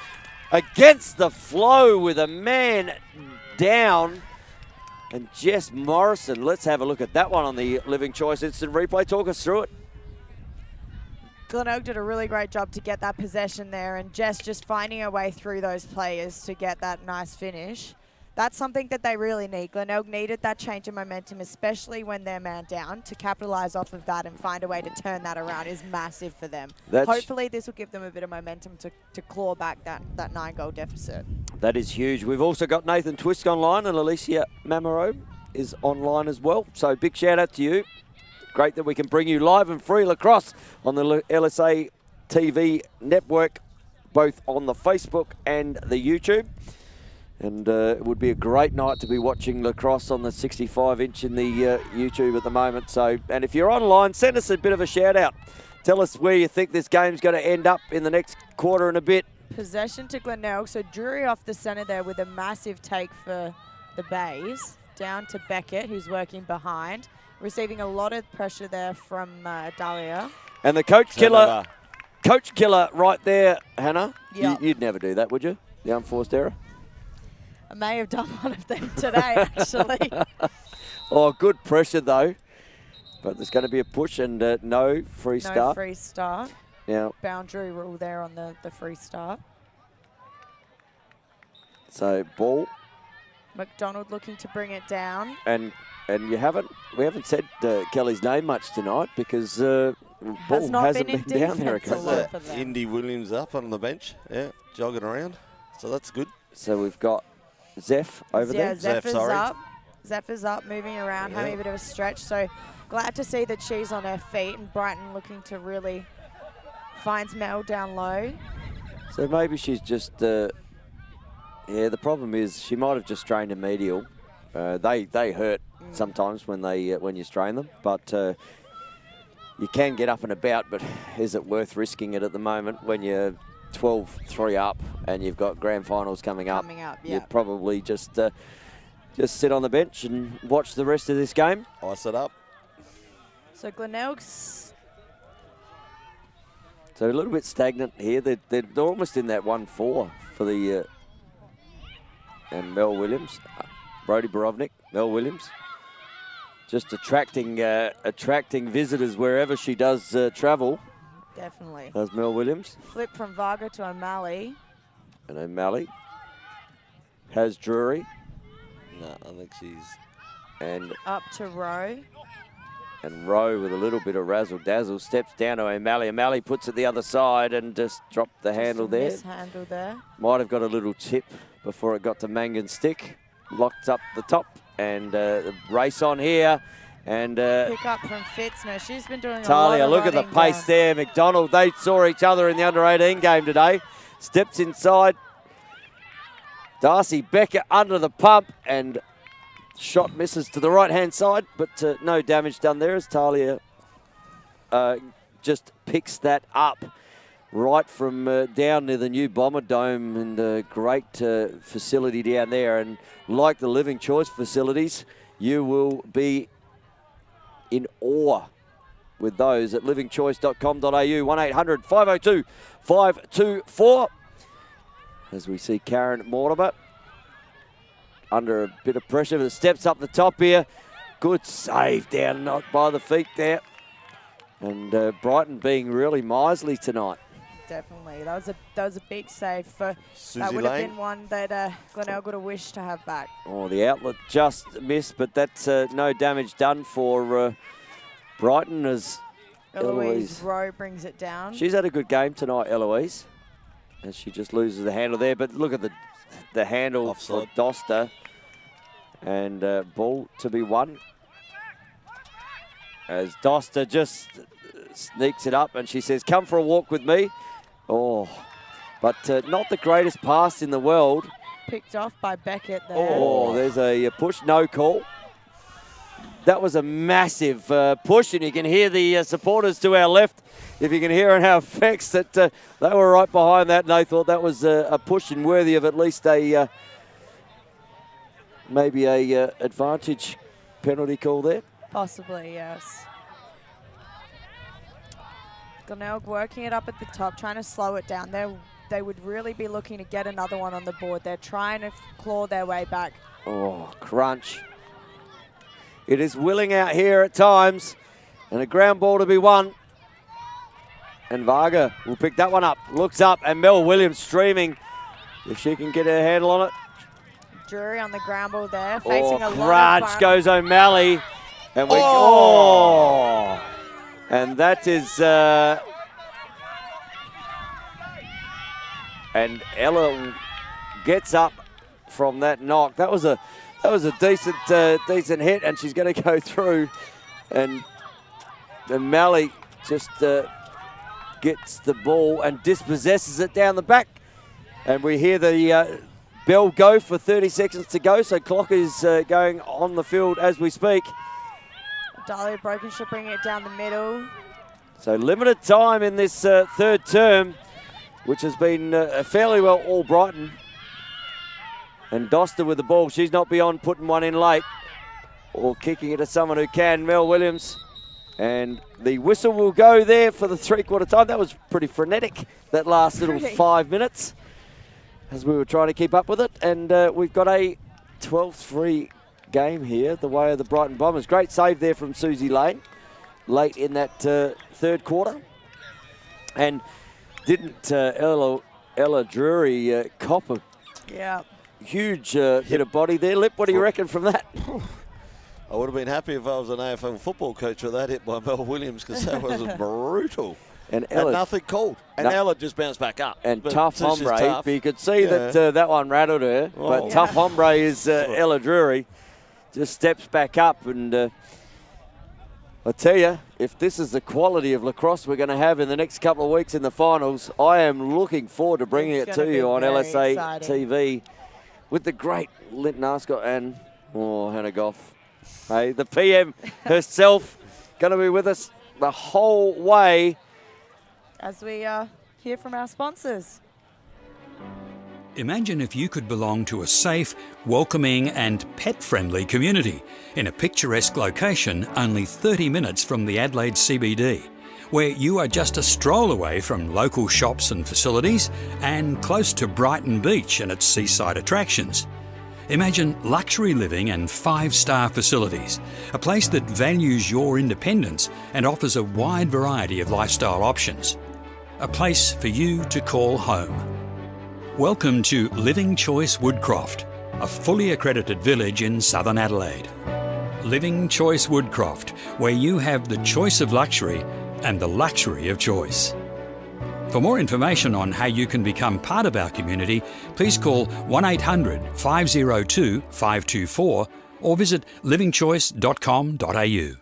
Against the flow with a man down. And Jess Morrison, let's have a look at that one on the Living Choice Instant Replay. Talk us through it. Glenelg did a really great job to get that possession there, and Jess just finding her way through those players to get that nice finish. That's something that they really need. Glenelg needed that change of momentum, especially when they're man down. To capitalise off of that and find a way to turn that around is massive for them. Hopefully this will give them a bit of momentum to claw back that 9-goal deficit. That is huge. We've also got Nathan Twisk online, and Alicia Mamaro is online as well. So big shout out to you. Great that we can bring you live and free lacrosse on the LSA TV network, both on the Facebook and the YouTube. And it would be a great night to be watching lacrosse on the 65-inch in the YouTube at the moment. So, and if you're online, send us a bit of a shout out. Tell us where you think this game's going to end up in the next quarter and a bit. Possession to Glenelg. So Drury off the centre there with a massive take for the Bays. Down to Beckett, who's working behind. Receiving a lot of pressure there from Dahlia. And the coach killer right there, Hannah. Yep. You'd never do that, would you? The unforced error? I may have done one of them today, actually. Oh, good pressure, though. But there's going to be a push and no free start. No free start. Now, Boundary rule there on the free start. so ball. McDonald looking to bring it down. And we haven't said Kelly's name much tonight because ball hasn't been down there. Indy Williams up on the bench, jogging around. So that's good. So we've got Zeph over there. Zeph's up. Zeph's up, moving around, having a bit of a stretch. So glad to see that she's on her feet, and Brighton looking to really finds Mel down low. So maybe she's just, the problem is she might have just strained a medial. They hurt sometimes when you strain them, but you can get up and about, but is it worth risking it at the moment when you're 12-3 up and you've got grand finals coming up? You'd probably just sit on the bench and watch the rest of this game. Ice it up. So Glenelg's... So a little bit stagnant here. They're almost in that 1-4 for the... and Mel Williams. Brodie Borovnik, Mel Williams. Just attracting visitors wherever she does travel. Definitely. Does Mel Williams. Flip from Varga to O'Malley. And O'Malley has Drury. No, I think she's... And up to Rowe. And Rowe with a little bit of razzle-dazzle steps down to O'Malley. O'Malley puts it the other side and just dropped the handle there. Mishandle there. Might have got a little tip before it got to Mangan Stick. Locked up the top and the race on here. And pick up from Fitz. No, she's been doing Talia, a lot of look at the pace down there. McDonald, they saw each other in the under-18 game today. Steps inside. Darcy Becker under the pump and shot misses to the right-hand side, but no damage done there as Talia just picks that up right from down near the new Bomber Dome, and a great facility down there. And like the Living Choice facilities, you will be in awe with those at livingchoice.com.au, 1-800-502-524. As we see Karen Mortimer under a bit of pressure, but steps up the top here. Good save down not by the feet there. And Brighton being really miserly tonight. Definitely. That was a big save. That would have been one that Glenelg would have wished to have back. Oh, the outlet just missed, but that's no damage done for Brighton as Eloise Rowe brings it down. She's had a good game tonight, Eloise, as she just loses the handle there. But look at the handle offside for Doster. And ball to be won. As Doster just sneaks it up and she says, come for a walk with me. Oh, but not the greatest pass in the world. Picked off by Beckett there. Oh, there's a push, no call. That was a massive push, and you can hear the supporters to our left. If you can hear in our effects that they were right behind that, and they thought that was a push and worthy of at least a maybe a advantage penalty call there. Possibly, yes. Glenelg working it up at the top, trying to slow it down. They would really be looking to get another one on the board. They're trying to claw their way back. Oh, crunch. It is willing out here at times, and a ground ball to be won. And Varga will pick that one up. Looks up, and Mel Williams streaming. If she can get her handle on it. Drury on the ground ball there, facing a lot of crunch goes O'Malley. And we and that is and Ella gets up from that knock. That was a decent hit, and she's going to go through. And O'Malley just gets the ball and dispossesses it down the back. And we hear the bell go for 30 seconds to go, so clock is going on the field as we speak. Dahlia Broken should bring it down the middle. So limited time in this third term, which has been fairly well all Brighton. And Doster with the ball. She's not beyond putting one in late or kicking it to someone who can, Mel Williams. And the whistle will go there for the three-quarter time. That was pretty frenetic, that last little 5 minutes, as we were trying to keep up with it. And we've got a 12-3 game here, the way of the Brighton Bombers. Great save there from Susie Lane late in that third quarter. And didn't Ella Drury cop a huge hit of body there? Lip, what do you reckon from that? I would have been happy if I was an AFL football coach with that hit by Mel Williams, because that was brutal. And nothing called. And Ella just bounced back up. And tough hombre, but you could see that that one rattled her. Oh. But tough hombre is Ella Drury. Just steps back up. And I tell you, if this is the quality of lacrosse we're going to have in the next couple of weeks in the finals, I am looking forward to bringing it to you on LSA TV with the great Linton Ascot and Hannah Goff. Hey, the PM herself going to be with us the whole way. As we hear from our sponsors. Imagine if you could belong to a safe, welcoming and pet-friendly community in a picturesque location only 30 minutes from the Adelaide CBD, where you are just a stroll away from local shops and facilities and close to Brighton Beach and its seaside attractions. Imagine luxury living and 5-star facilities, a place that values your independence and offers a wide variety of lifestyle options. A place for you to call home. Welcome to Living Choice Woodcroft, a fully accredited village in southern Adelaide. Living Choice Woodcroft, where you have the choice of luxury and the luxury of choice. For more information on how you can become part of our community, please call 1-800-502-524 or visit livingchoice.com.au.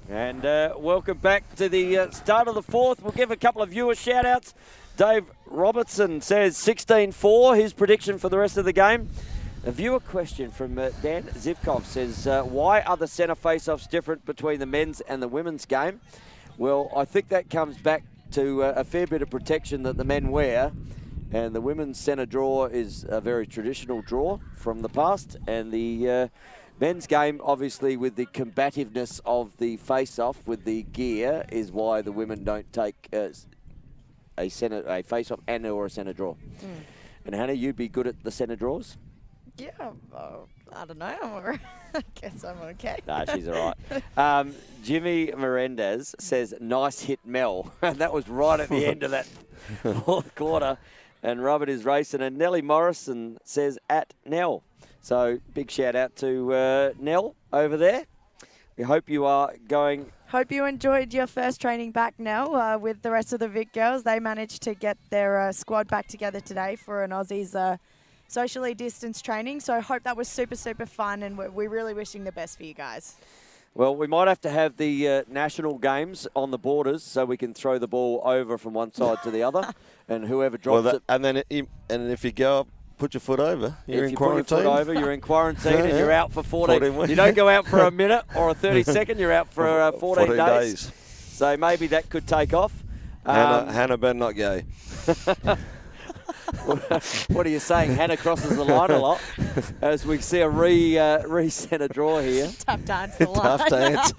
And welcome back to the start of the fourth. We'll give a couple of viewer shout-outs. Dave Robertson says 16-4, his prediction for the rest of the game. A viewer question from Dan Zivkov says, why are the centre face-offs different between the men's and the women's game? Well, I think that comes back to a fair bit of protection that the men wear. And the women's centre draw is a very traditional draw from the past. And the men's game, obviously, with the combativeness of the face-off with the gear, is why the women don't take a face-off and or a centre draw. And Hannah, you'd be good at the centre draws? Yeah, I don't know. I guess I'm okay. No, she's all right. Jimmy Melendez says, nice hit, Mel. And that was right at the end of that fourth quarter. And Robert is racing. And Nellie Morrison says, at Nell. So big shout out to Nell over there. We hope you are going. Hope you enjoyed your first training back, Nell, with the rest of the Vic girls. They managed to get their squad back together today for an Aussies socially distanced training. So I hope that was super, super fun, and we're really wishing the best for you guys. Well, we might have to have the national games on the borders so we can throw the ball over from one side to the other, and whoever drops it. And then if you go up, put your foot over, you're in quarantine. Put your foot over, you're in quarantine and you're out for 14 weeks. You don't go out for a minute or a 30-second, you're out for 14 days. So maybe that could take off. Hannah better not go. What are you saying? Hannah crosses the line a lot as we see a re-centre draw here. Tough dance the line. Tough dance.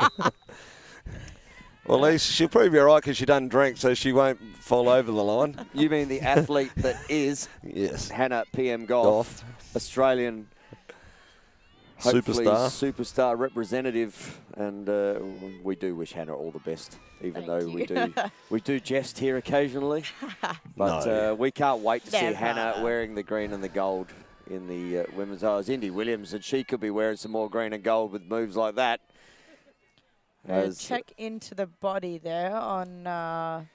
Well, at least she'll probably be all right because she doesn't drink, so she won't fall over the line. You mean the athlete that is Hannah PM Goff, Australian superstar representative, and we do wish Hannah all the best, even though we do jest here occasionally. But we can't wait to see Hannah wearing the green and the gold in the women's. Oh, it's Indy Williams, and she could be wearing some more green and gold with moves like that. Check into the body there on.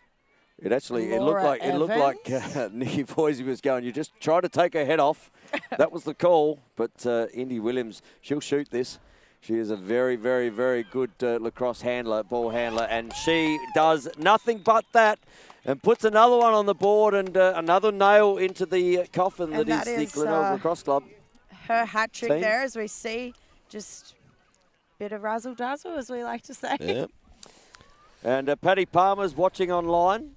It actually Laura it looked like Nikki Boise was going. You just try to take her head off. That was the call. But Indy Williams, she'll shoot this. She is a very, very, very good lacrosse handler, ball handler, and she does nothing but that, and puts another one on the board and another nail into the coffin that is the Glenelg Lacrosse Club. Her hat trick team. there, as we see, just bit of razzle dazzle, as we like to say. Yeah. And Paddy Palmer's watching online.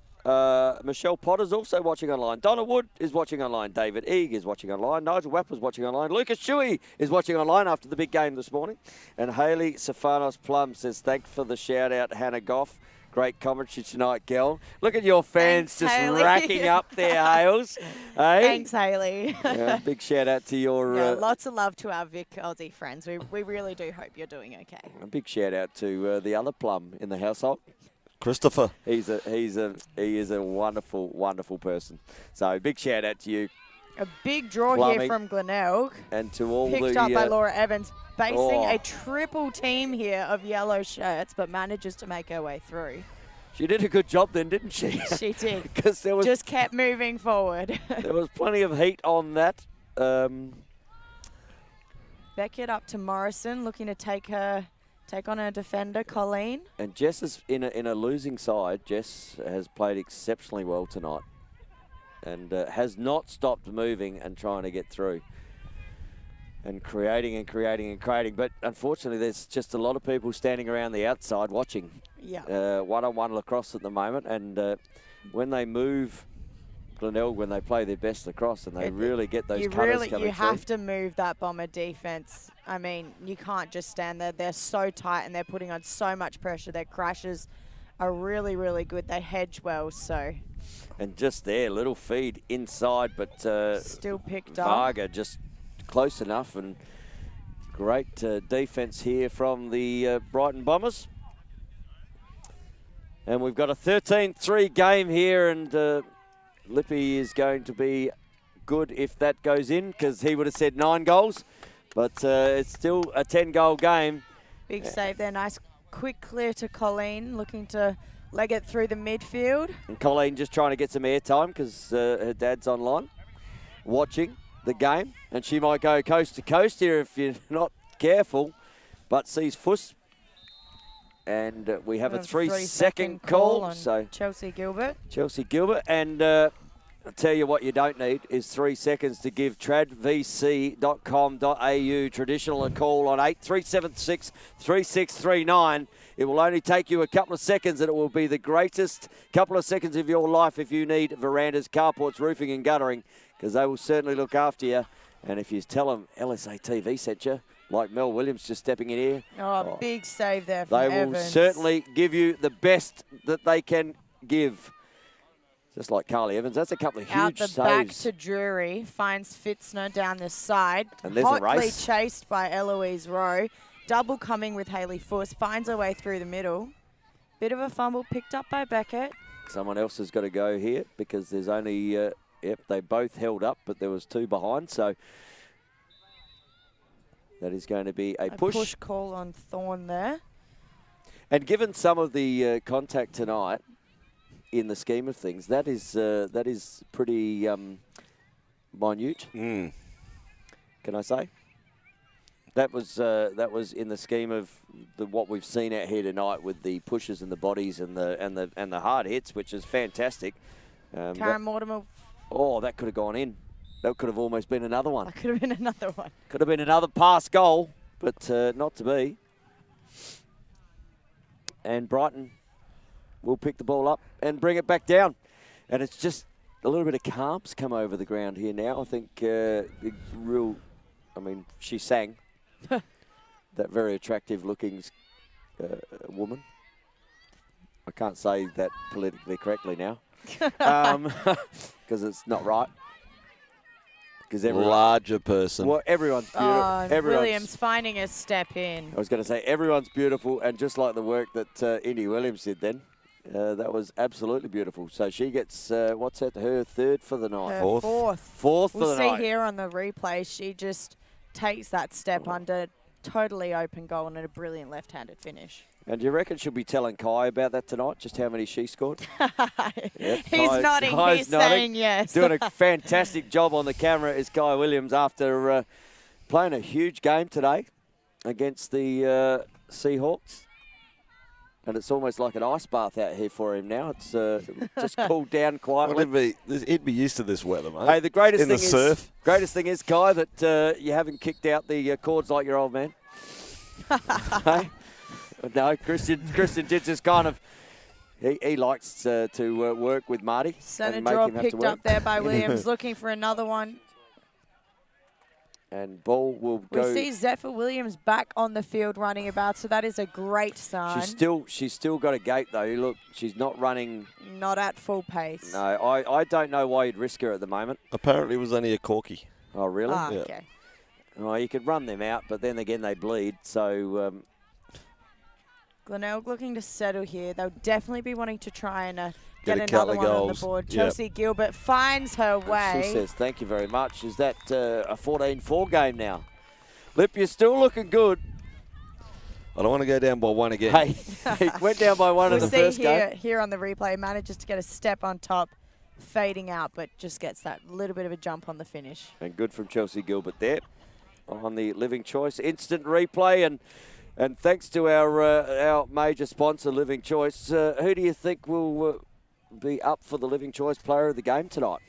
Michelle Potter's also watching online. Donna Wood is watching online. David Eag is watching online. Nigel Wapper's watching online. Lucas Shuey is watching online after the big game this morning. And Hayley Stefanos Plum says, thanks for the shout out, Hannah Goff. Great commentary tonight, Gal. Look at your fans Thanks, just Hayley. racking up their hails. Hey? Thanks, Hayley. Yeah, big shout out to your... Yeah, lots of love to our Vic Aussie friends. We really do hope you're doing okay. a big shout out to the other Plum in the household. Christopher. He is a wonderful, wonderful person. So big shout out to you. A big draw Plummy. here from Glenelg. And to all Picked up by the Laura Evans, facing Oh. a triple team here of yellow shirts, but manages to make her way through. she did a good job then, didn't she? She did. Because there was Just kept moving forward. there was plenty of heat on that. Beckett up to Morrison, looking to take on her defender, Colleen. And Jess is in a losing side. Jess has played exceptionally well tonight, and has not stopped moving and trying to get through, and creating and creating and creating. But unfortunately, there's just a lot of people standing around the outside watching. Yeah. One-on-one lacrosse at the moment, and when they move Glenelg, when they play their best lacrosse and they really get those cutters coming You through. have to move that Bomber defense. I mean, you can't just stand there. They're so tight and they're putting on so much pressure. Their crashes are really, really good. They hedge well, so. And just there, little feed inside, but Still picked up. Varga just close enough, and great defense here from the Brighton Bombers. And we've got a 13-3 game here, and Lippy is going to be good if that goes in, because he would have said 9 goals, but it's still a 10-goal game. Big save there. Nice quick clear to Colleen, looking to leg it through the midfield. And Colleen just trying to get some airtime because her dad's online watching the game, and she might go coast to coast here if you're not careful, but sees Fuss. And we have a 3-second call. On so Chelsea Gilbert. Chelsea Gilbert, and I'll tell you what you don't need is 3 seconds to give tradvc.com.au traditional a call on 8376 3639. It will only take you a couple of seconds, and it will be the greatest couple of seconds of your life if you need verandas, carports, roofing and guttering, because they will certainly look after you. And if you tell them LSA TV sent you, like Mel Williams just stepping in here. Oh, big save there from They Evans. will certainly give you the best that they can give. Just like Carly Evans. That's a couple of huge Out the saves. back to Drury. Finds Fitzner down this side. And there's a Hotly race. chased by Eloise Rowe. Double coming with Hayley Fuss. Finds her way through the middle. Bit of a fumble picked up by Beckett. Someone else has got to go here because there's only, yep, they both held up, but there was 2 behind. So that is going to be a push. Push call on Thorne there. And given some of the contact tonight, in the scheme of things, that is pretty minute. Mm. Can I say? That was in the scheme of what we've seen out here tonight with the pushes and the bodies and the hard hits, which is fantastic. Karen Mortimer. Oh, that could have gone in. That could have almost been another one. That could have been another one. Could have been another pass goal, but not to be. And Brighton will pick the ball up and bring it back down. And it's just a little bit of calm's come over the ground here now. I think she sang. That very attractive looking woman. I can't say that politically correctly now. Because it's not right. Because Larger person. Well, everyone's beautiful. Oh, Williams finding a step in. I was going to say everyone's beautiful, and just like the work that Indy Williams did then, That was absolutely beautiful. So she gets, what's that, her third for the night? Her Fourth. Fourth for We'll the see night. here on the replay, she just takes that step under totally open goal and a brilliant left-handed finish. And do you reckon she'll be telling Kai about that tonight, just how many she scored? Yep, He's nodding, Kai's he's nodding. saying yes. Doing a fantastic job on the camera is Kai Williams after playing a huge game today against the Seahawks. And it's almost like an ice bath out here for him now. It's just cooled down quietly. He'd be used to this weather, mate. Hey, the greatest in thing the surf. greatest thing is, Kai, that you haven't kicked out the cords like your old man. Hey? No, Christian did just kind of. He likes to work with Marty. Center and make draw him have to picked work. up there by Williams, looking for another one. And ball will We go. see Zephyr Williams back on the field running about, so that is a great sign. She's still got a gait though. Look, she's not running. Not at full pace. No, I don't know why you'd risk her at the moment. Apparently it was only a corky. Oh really? Ah, Yeah. okay. Well, you could run them out, but then again they bleed. So Glenelg looking to settle here. They'll definitely be wanting to try and get a another couple one of on the goals. board. Yep. Chelsea Gilbert finds her way. she says, "Thank you very much." Is that a 14-4 game now? Lip, you're still looking good. I don't want to go down by one again. Hey, he went down by one in We'll the see first game. here on the replay, manages to get a step on top, fading out, but just gets that little bit of a jump on the finish. And good from Chelsea Gilbert there on the Living Choice instant replay. And thanks to our major sponsor, Living Choice. Who do you think will be up for the Living Choice Player of the Game tonight?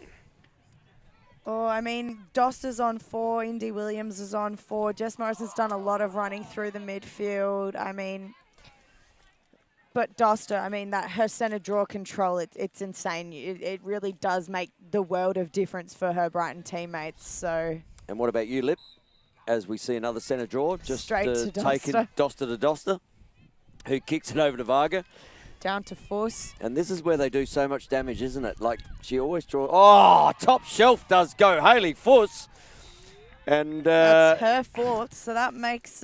Oh, I mean, Doster's on 4, Indy Williams is on 4. Jess Morrison's done a lot of running through the midfield. I mean, but Doster, I mean, that her centre draw control, it's insane. It really does make the world of difference for her Brighton teammates. So. And what about you, Lip? As we see another centre draw, just Straight to taking Doster. Doster to Doster, who kicks it over to Varga. Down to Fuss. And this is where they do so much damage, isn't it? Like, she always draws. Oh, top shelf does go. Hayley Fuss. And That's her 4th, so that makes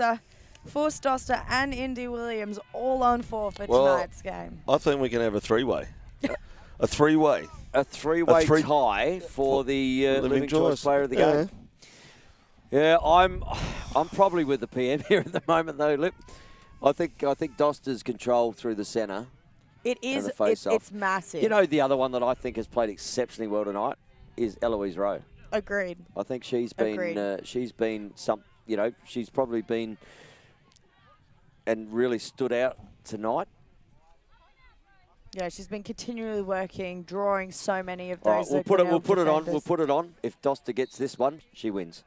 Fuss, Doster and Indy Williams all on 4 for tonight's game. I think we can have a three-way. A three-way. a three-way tie for the Living Choice Player of the Game. Yeah, I'm probably with the PM here at the moment, though, Lip. I think Doster's controlled through the centre. It is. the face-off. It's massive. You know, the other one that I think has played exceptionally well tonight is Eloise Rowe. Agreed. I think she's Agreed. been she's probably been and really stood out tonight. Yeah, she's been continually working, drawing so many of All right, those. we'll put it on. We'll put it on. If Doster gets this one, she wins.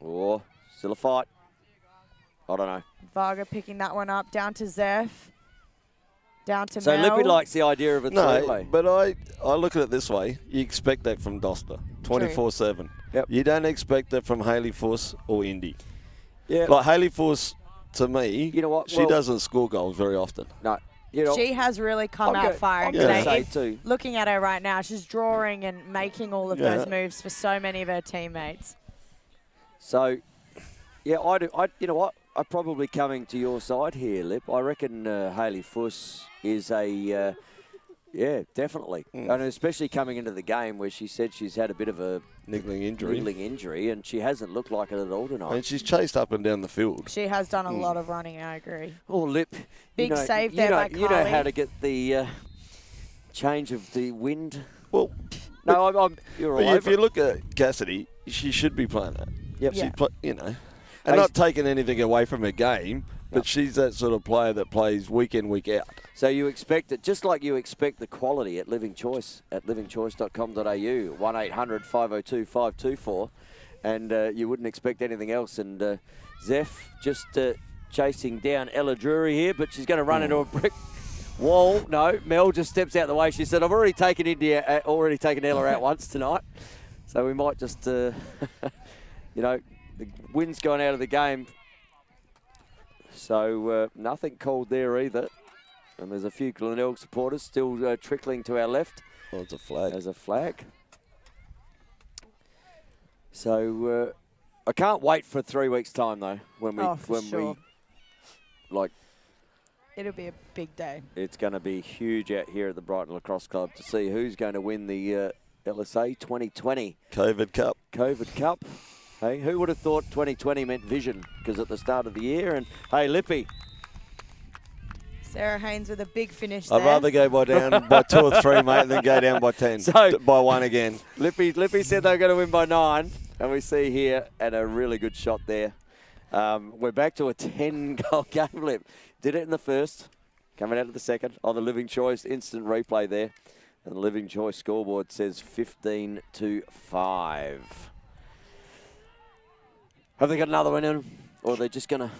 Oh, still a fight. I don't know. Varga picking that one up. Down to Zeph. Down to So Mel. Lippy likes the idea of a three-way. No, but I look at it this way. You expect that from Doster, 24/7. Yep. You don't expect that from Hayley Fuss or Indy. Yeah. Like Hayley Fuss, to me, You know what? she Well- doesn't score goals very often. No. You know, She has really come I'm out go- firing I'm gonna today. say too. Looking at her right now, she's drawing and making all of Yeah. those moves for so many of her teammates. So, yeah, you know what? I'm probably coming to your side here, Lip. I reckon Hayley Fuss is a, definitely. And especially coming into the game where she said she's had a bit of a Niggling injury. and she hasn't looked like it at all tonight. And she's chased up and down the field. She has done a lot of running, I agree. Oh, Lip. Big save there by You know how Kylie. to get the change of the wind. Well, No, you're all but if over you it. look at Cassidy, she should be playing that. Yep. She Yeah. and not taking anything away from her game, but she's that sort of player that plays week in, week out. So you expect it, just like you expect the quality at Living Choice, at livingchoice.com.au, 1-800-502-524, and you wouldn't expect anything else. And Zeph just chasing down Ella Drury here, but she's going to run into a brick wall. No, Mel just steps out the way. She said, I've already taken Ella out once tonight, so we might just, the wind's gone out of the game. So nothing called there either. And there's a few Glenelg supporters still trickling to our left. Oh, it's a flag. There's a flag. So I can't wait for 3 weeks' time though, when we Oh, for sure. like It'll be a big day. it's going to be huge out here at the Brighton Lacrosse Club to see who's going to win the LSA 2020 COVID Cup. COVID Cup. Hey, who would have thought 2020 meant vision? Because at the start of the year, and hey, Lippy. Sarah Haynes with a big finish there. I'd rather go down by 2 or 3, mate, than go down by 10. So- by 1 again. Lippy said they were going to win by 9, and we see here, and a really good shot there. We're back to a 10-goal game, Lip. Did it in the first, coming out of the second. On the Living Choice instant replay there. And the Living Choice scoreboard says 15-5. Have they got another one in them? Or are they just going to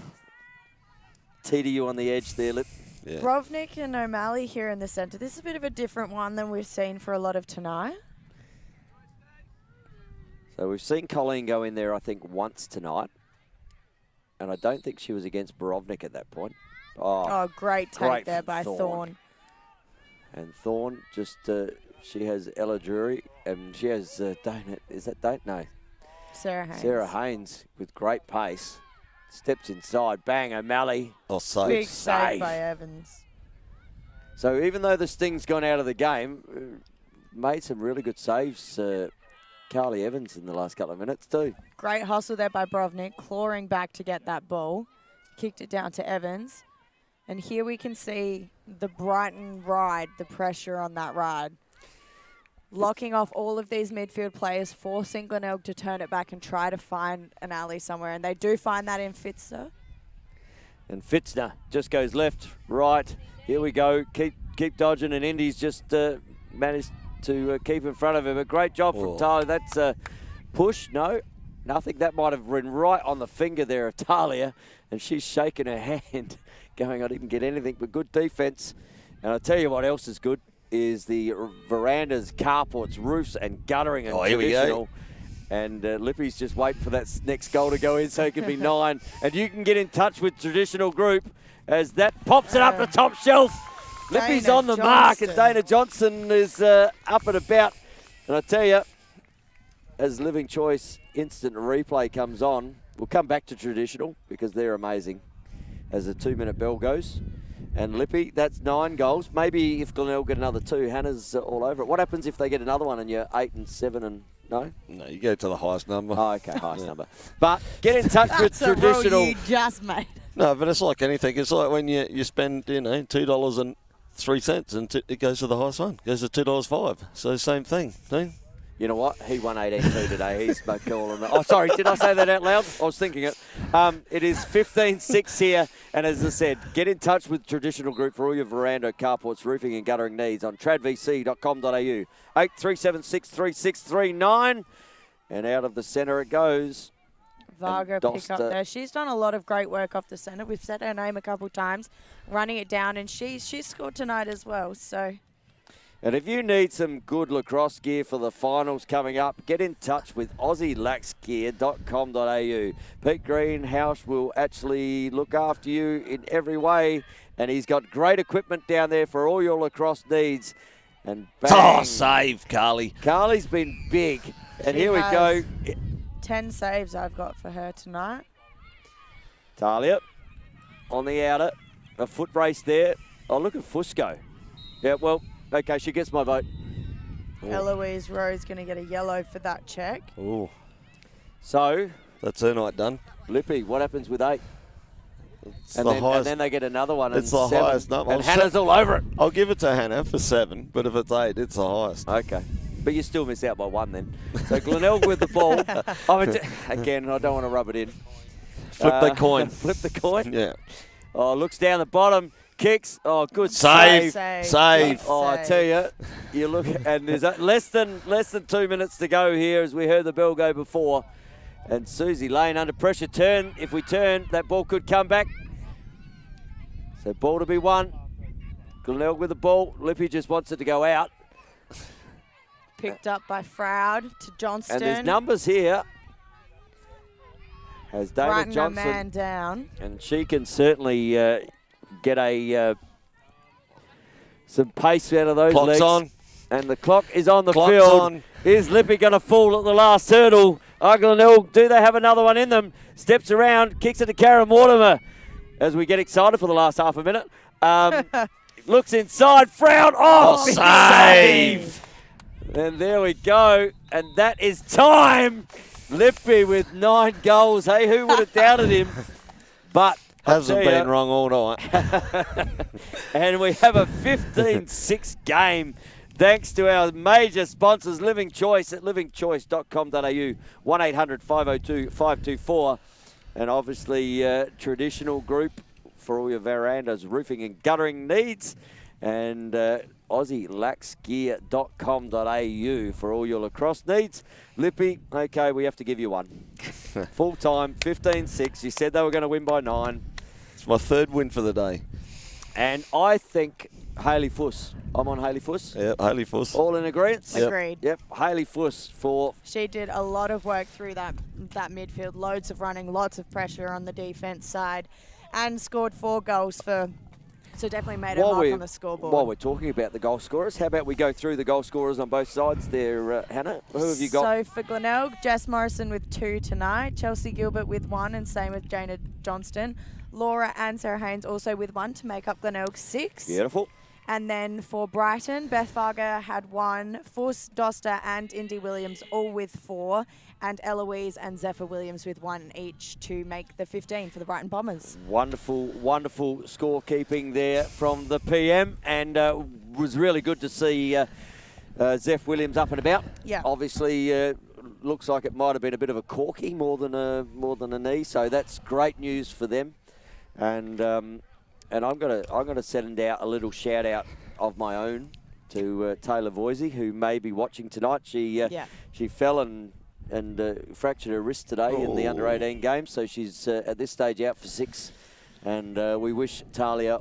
teeter you on the edge there, Lip? Yeah. Brovnik and O'Malley here in the centre. This is a bit of a different one than we've seen for a lot of tonight. So we've seen Colleen go in there, I think, once tonight. And I don't think she was against Brovnik at that point. Oh, great take great there by Thorne. And Thorne just, she has Ella Drury, and she has, is that Date? No. Sarah Haynes. Sarah Haynes with great pace. Steps inside, bang, O'Malley. Oh, safe. Big save by Evans. So even though the sting's gone out of the game, made some really good saves, Carly Evans in the last couple of minutes too. Great hustle there by Brovnik, clawing back to get that ball. Kicked it down to Evans. And here we can see the Brighton ride, the pressure on that ride. Locking off all of these midfield players, forcing Glenelg to turn it back and try to find an alley somewhere. And they do find that in Fitzer. And Fitzner just goes left, right. Here we go. Keep dodging, and Indy's just managed to keep in front of him. A great job from Talia. That's a push. No, nothing. That might have been right on the finger there of Talia, and she's shaking her hand, going, I didn't get anything but good defence. And I'll tell you what else is good is the verandas, carports, roofs, and guttering and Here we traditional. go. And Lippy's just waiting for that next goal to go in so it can be 9. And you can get in touch with Traditional Group as that pops it up the top shelf. Lippy's Dana on the mark, and Johnson. Dana Johnson is up and about. And I tell you, as Living Choice instant replay comes on, we'll come back to Traditional because they're amazing as the 2-minute bell goes. And Lippy, that's 9 goals. Maybe if Glenelg get another 2, Hannah's all over it. What happens if they get another one and you're 8 and 7 and no? No, you go to the highest number. Oh, okay, highest number. But get in touch with That's a rule Traditional. you just made. No, but it's like anything. It's like when you spend, $2.03 and it goes to the highest one. It goes to $2.05. So same thing. No? You know what? He won 18-2 today. He's calling it. Oh, sorry. Did I say that out loud? I was thinking it. It is 15-6 here. And as I said, get in touch with Traditional Group for all your veranda, carports, roofing and guttering needs on tradvc.com.au. 8376 3639. And out of the centre it goes. Varga And pick up Doster. there. She's done a lot of great work off the centre. We've said her name a couple times, running it down, and she's scored tonight as well. So And if you need some good lacrosse gear for the finals coming up, get in touch with AussieLaxGear.com.au. Pete Greenhouse will actually look after you in every way, and he's got great equipment down there for all your lacrosse needs. And bang, Oh, save, Carly. Carly's been big. And She here we go. has 10 saves I've got for her tonight. Talia on the outer. A foot race there. Oh, look at Fusco. Yeah, well, okay, she gets my vote. Eloise Rose going to get a yellow for that check. Oh, So, that's her night done. Lippy, what happens with 8? It's And the then, highest. and then they get another one. It's and the 7. highest number. And Well, Hannah's all over it. I'll give it to Hannah for 7, but if it's 8, it's the highest. Okay. But you still miss out by 1 then. So Glenelg with the ball. Again, I don't want to rub it in. Flip the coin. Flip the coin. Yeah. Oh, looks down the bottom. Kicks. Oh, good Save. save. Save. Oh, I tell you, you look, and there's less than 2 minutes to go here, as we heard the bell go before. And Susie Lane under pressure. Turn. If we turn, that ball could come back. So ball to be won. Glenelg with the ball. Lippy just wants it to go out. Picked up by Froud to Johnston. And there's numbers here. Has Dana Brighton a Johnson. man down. And she can certainly get some pace out of those Clock's legs. on. And the clock is on the Clock's field. on. Is Lippy going to fall at the last hurdle? Glenelg, do they have another one in them? Steps around, kicks it to Karen Mortimer. as we get excited for the last half a minute. Looks inside, Frown. Oh, big save. And there we go. And that is time. Lippy with 9 goals. Hey, who would have doubted him? But Hasn't been wrong all night. And we have a 15-6 game. Thanks to our major sponsors, Living Choice at livingchoice.com.au, 1-800-502-524. And obviously, Traditional Group for all your verandas, roofing and guttering needs. And AussieLaxGear.com.au for all your lacrosse needs. Lippy, okay, we have to give you one. Full time, 15-6. You said they were going to win by 9. It's my 3rd win for the day. And I think Hayley Fuss. I'm on Hayley Fuss. Yeah, Hayley Fuss. All in agreement? Yep. Agreed. Yep, Hayley Fuss for... She did a lot of work through that midfield, loads of running, lots of pressure on the defence side, and scored 4 goals so definitely made a mark on the scoreboard. While we're talking about the goal scorers, how about we go through the goal scorers on both sides there, Hannah? Who have you got? So for Glenelg, Jess Morrison with 2 tonight, Chelsea Gilbert with 1, and same with Jana Johnston. Laura and Sarah Haynes also with 1 to make up Glenelg's 6. Beautiful. And then for Brighton, Beth Fargo had 1, Fuss, Doster and Indy Williams all with 4, and Eloise and Zephyr Williams with 1 each to make the 15 for the Brighton Bombers. Wonderful, wonderful scorekeeping there from the PM, and was really good to see Zeph Williams up and about. Yeah. Obviously, looks like it might have been a bit of a corky more than a knee, so that's great news for them. And I'm gonna send out a little shout out of my own to Taylor Voisey, who may be watching tonight. She fell and fractured her wrist today in the under-18 game, so she's at this stage out for 6. And we wish Taylor.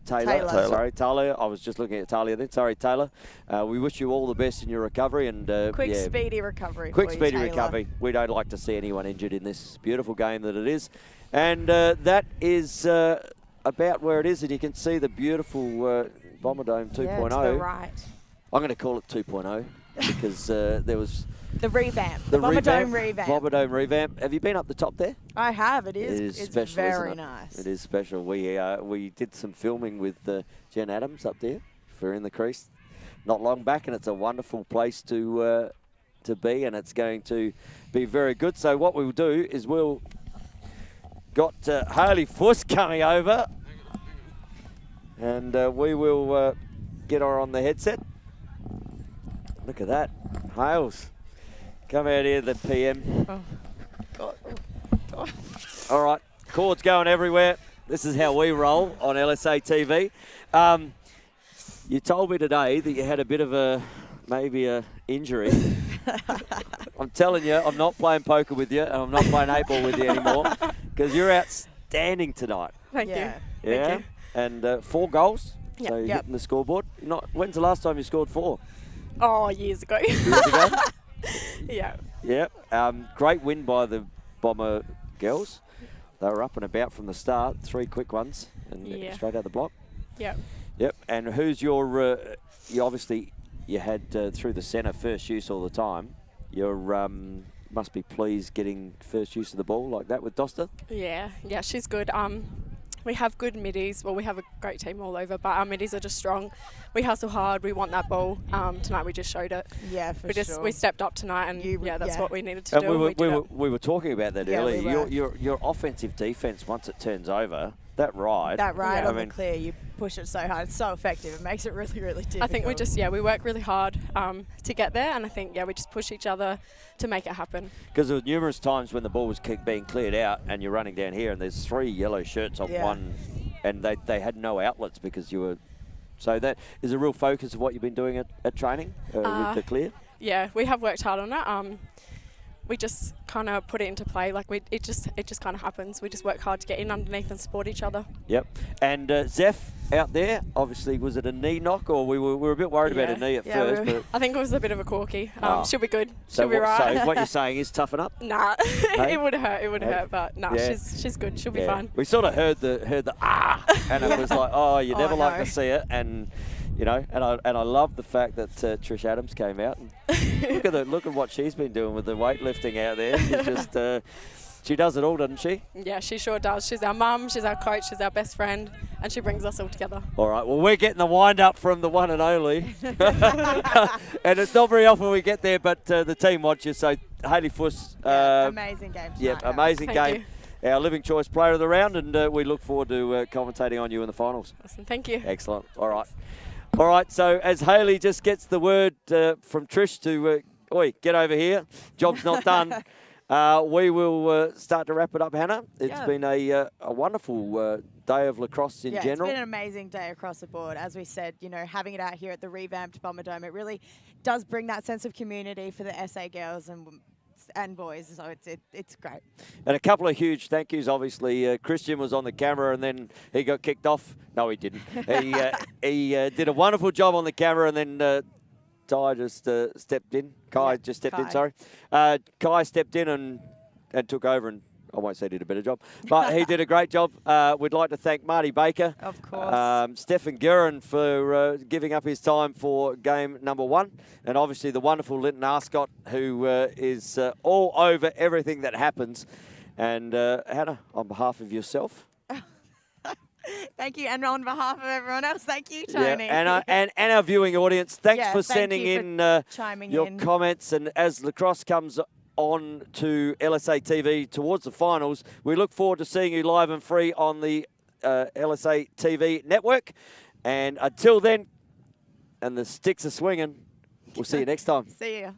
Sorry, I was just looking at Talia then. Sorry, Taylor. We wish you all the best in your recovery and speedy recovery. Quick, for you, speedy Taylor. recovery. We don't like to see anyone injured in this beautiful game that it is. And that is about where it is, and you can see the beautiful Bomberdome 2.0. Yeah, to the right. I'm going to call it 2.0 because there was... The revamp. The Bomberdome revamp. Bomberdome revamp. Have you been up the top there? I have. It is. It is it's special, very isn't it? nice. It is special. We did some filming with Jen Adams up there for In the Crease not long back, and it's a wonderful place to be, and it's going to be very good. So what we'll do is we'll got Hayley Fuss coming over, and we will get her on the headset. Look at that. Hales, come out here, the PM. Oh, God. God. All right, cords going everywhere. This is how we roll on LSA TV. You told me today that you had a bit of maybe a injury. I'm telling you, I'm not playing poker with you, and I'm not playing 8-ball with you anymore, because you're outstanding tonight. Thank you. Yeah, Thank you. and 4 goals. Yep. So you're Yep. hitting the scoreboard. When's the last time you scored 4? Oh, years ago. Years ago. Yeah. Yeah. Great win by the Bomber girls. They were up and about from the start. 3 quick ones and straight out the block. Yeah. Yep. And who's your? You obviously you had through the centre first use all the time. You're must be pleased getting first use of the ball like that with Doster. Yeah. Yeah. She's good. We have good middies. Well, we have a great team all over, but our middies are just strong. We hustle hard. We want that ball. Tonight we just showed it. Yeah, for sure. We stepped up tonight, and that's what we needed to And do. we were talking about that Yeah, earlier. we were. Your offensive defence, once it turns over, that ride. That ride I on mean, the clear, you push it so hard. It's so effective. It makes it really, really difficult. I think we work really hard to get there, and I think we just push each other to make it happen. because there were numerous times when the ball was being cleared out and you're running down here and there's 3 yellow shirts on one, and they had no outlets because you were. So that is a real focus of what you've been doing at training with the clear. Yeah, we have worked hard on it. We just kind of put it into play. Like it just kind of happens. We just work hard to get in underneath and support each other. Yep. And Zeph out there, obviously, was it a knee knock, or we were a bit worried about a knee at first? But I think it was a bit of a corky. She'll be good. so She'll be right. So what you're saying is toughen up. Nah, Hey? it would hurt. It would Hey? hurt, but nah, Yeah. she's good. She'll be fine. We sort of heard the and it was like, oh, you never like no. to see it, and you know, and I love the fact that Trish Adams came out and look at what she's been doing with the weightlifting out there. She does it all, doesn't she? Yeah, she sure does. She's our mum, she's our coach, she's our best friend, and she brings us all together. All right, well, we're getting the wind-up from the one and only. And it's not very often we get there, but the team watch you. So, Hayley Fuss. Amazing game tonight. Yeah, amazing Thank game. Our living choice player of the round, and we look forward to commentating on you in the finals. Awesome, thank you. Excellent. All right. All right, so as Hayley just gets the word from Trish to, oi, get over here, job's not done, we will start to wrap it up, Hannah. It's been a wonderful day of lacrosse in general. It's been an amazing day across the board. As we said, you know, having it out here at the revamped Bomber Dome, it really does bring that sense of community for the SA girls and boys, so it's great. And a couple of huge thank yous, obviously. Christian was on the camera and then he got kicked off. No, he didn't. He did a wonderful job on the camera, and then Ty just stepped in. Kai just stepped in, sorry. Kai stepped in and took over, and I won't say did a better job, but he did a great job. We'd like to thank Marty Baker. Of course. Stefan Guerin for giving up his time for game number 1. And obviously the wonderful Linton Arscott, who is all over everything that happens. And Hannah, on behalf of yourself. Thank you. And on behalf of everyone else, thank you, Tony. Yeah, and our viewing audience, thanks for thank sending you in chiming your in. comments. And as lacrosse comes on to LSA TV towards the finals, we look forward to seeing you live and free on the LSA TV network. And until then, and the sticks are swinging, we'll see you next time. See ya.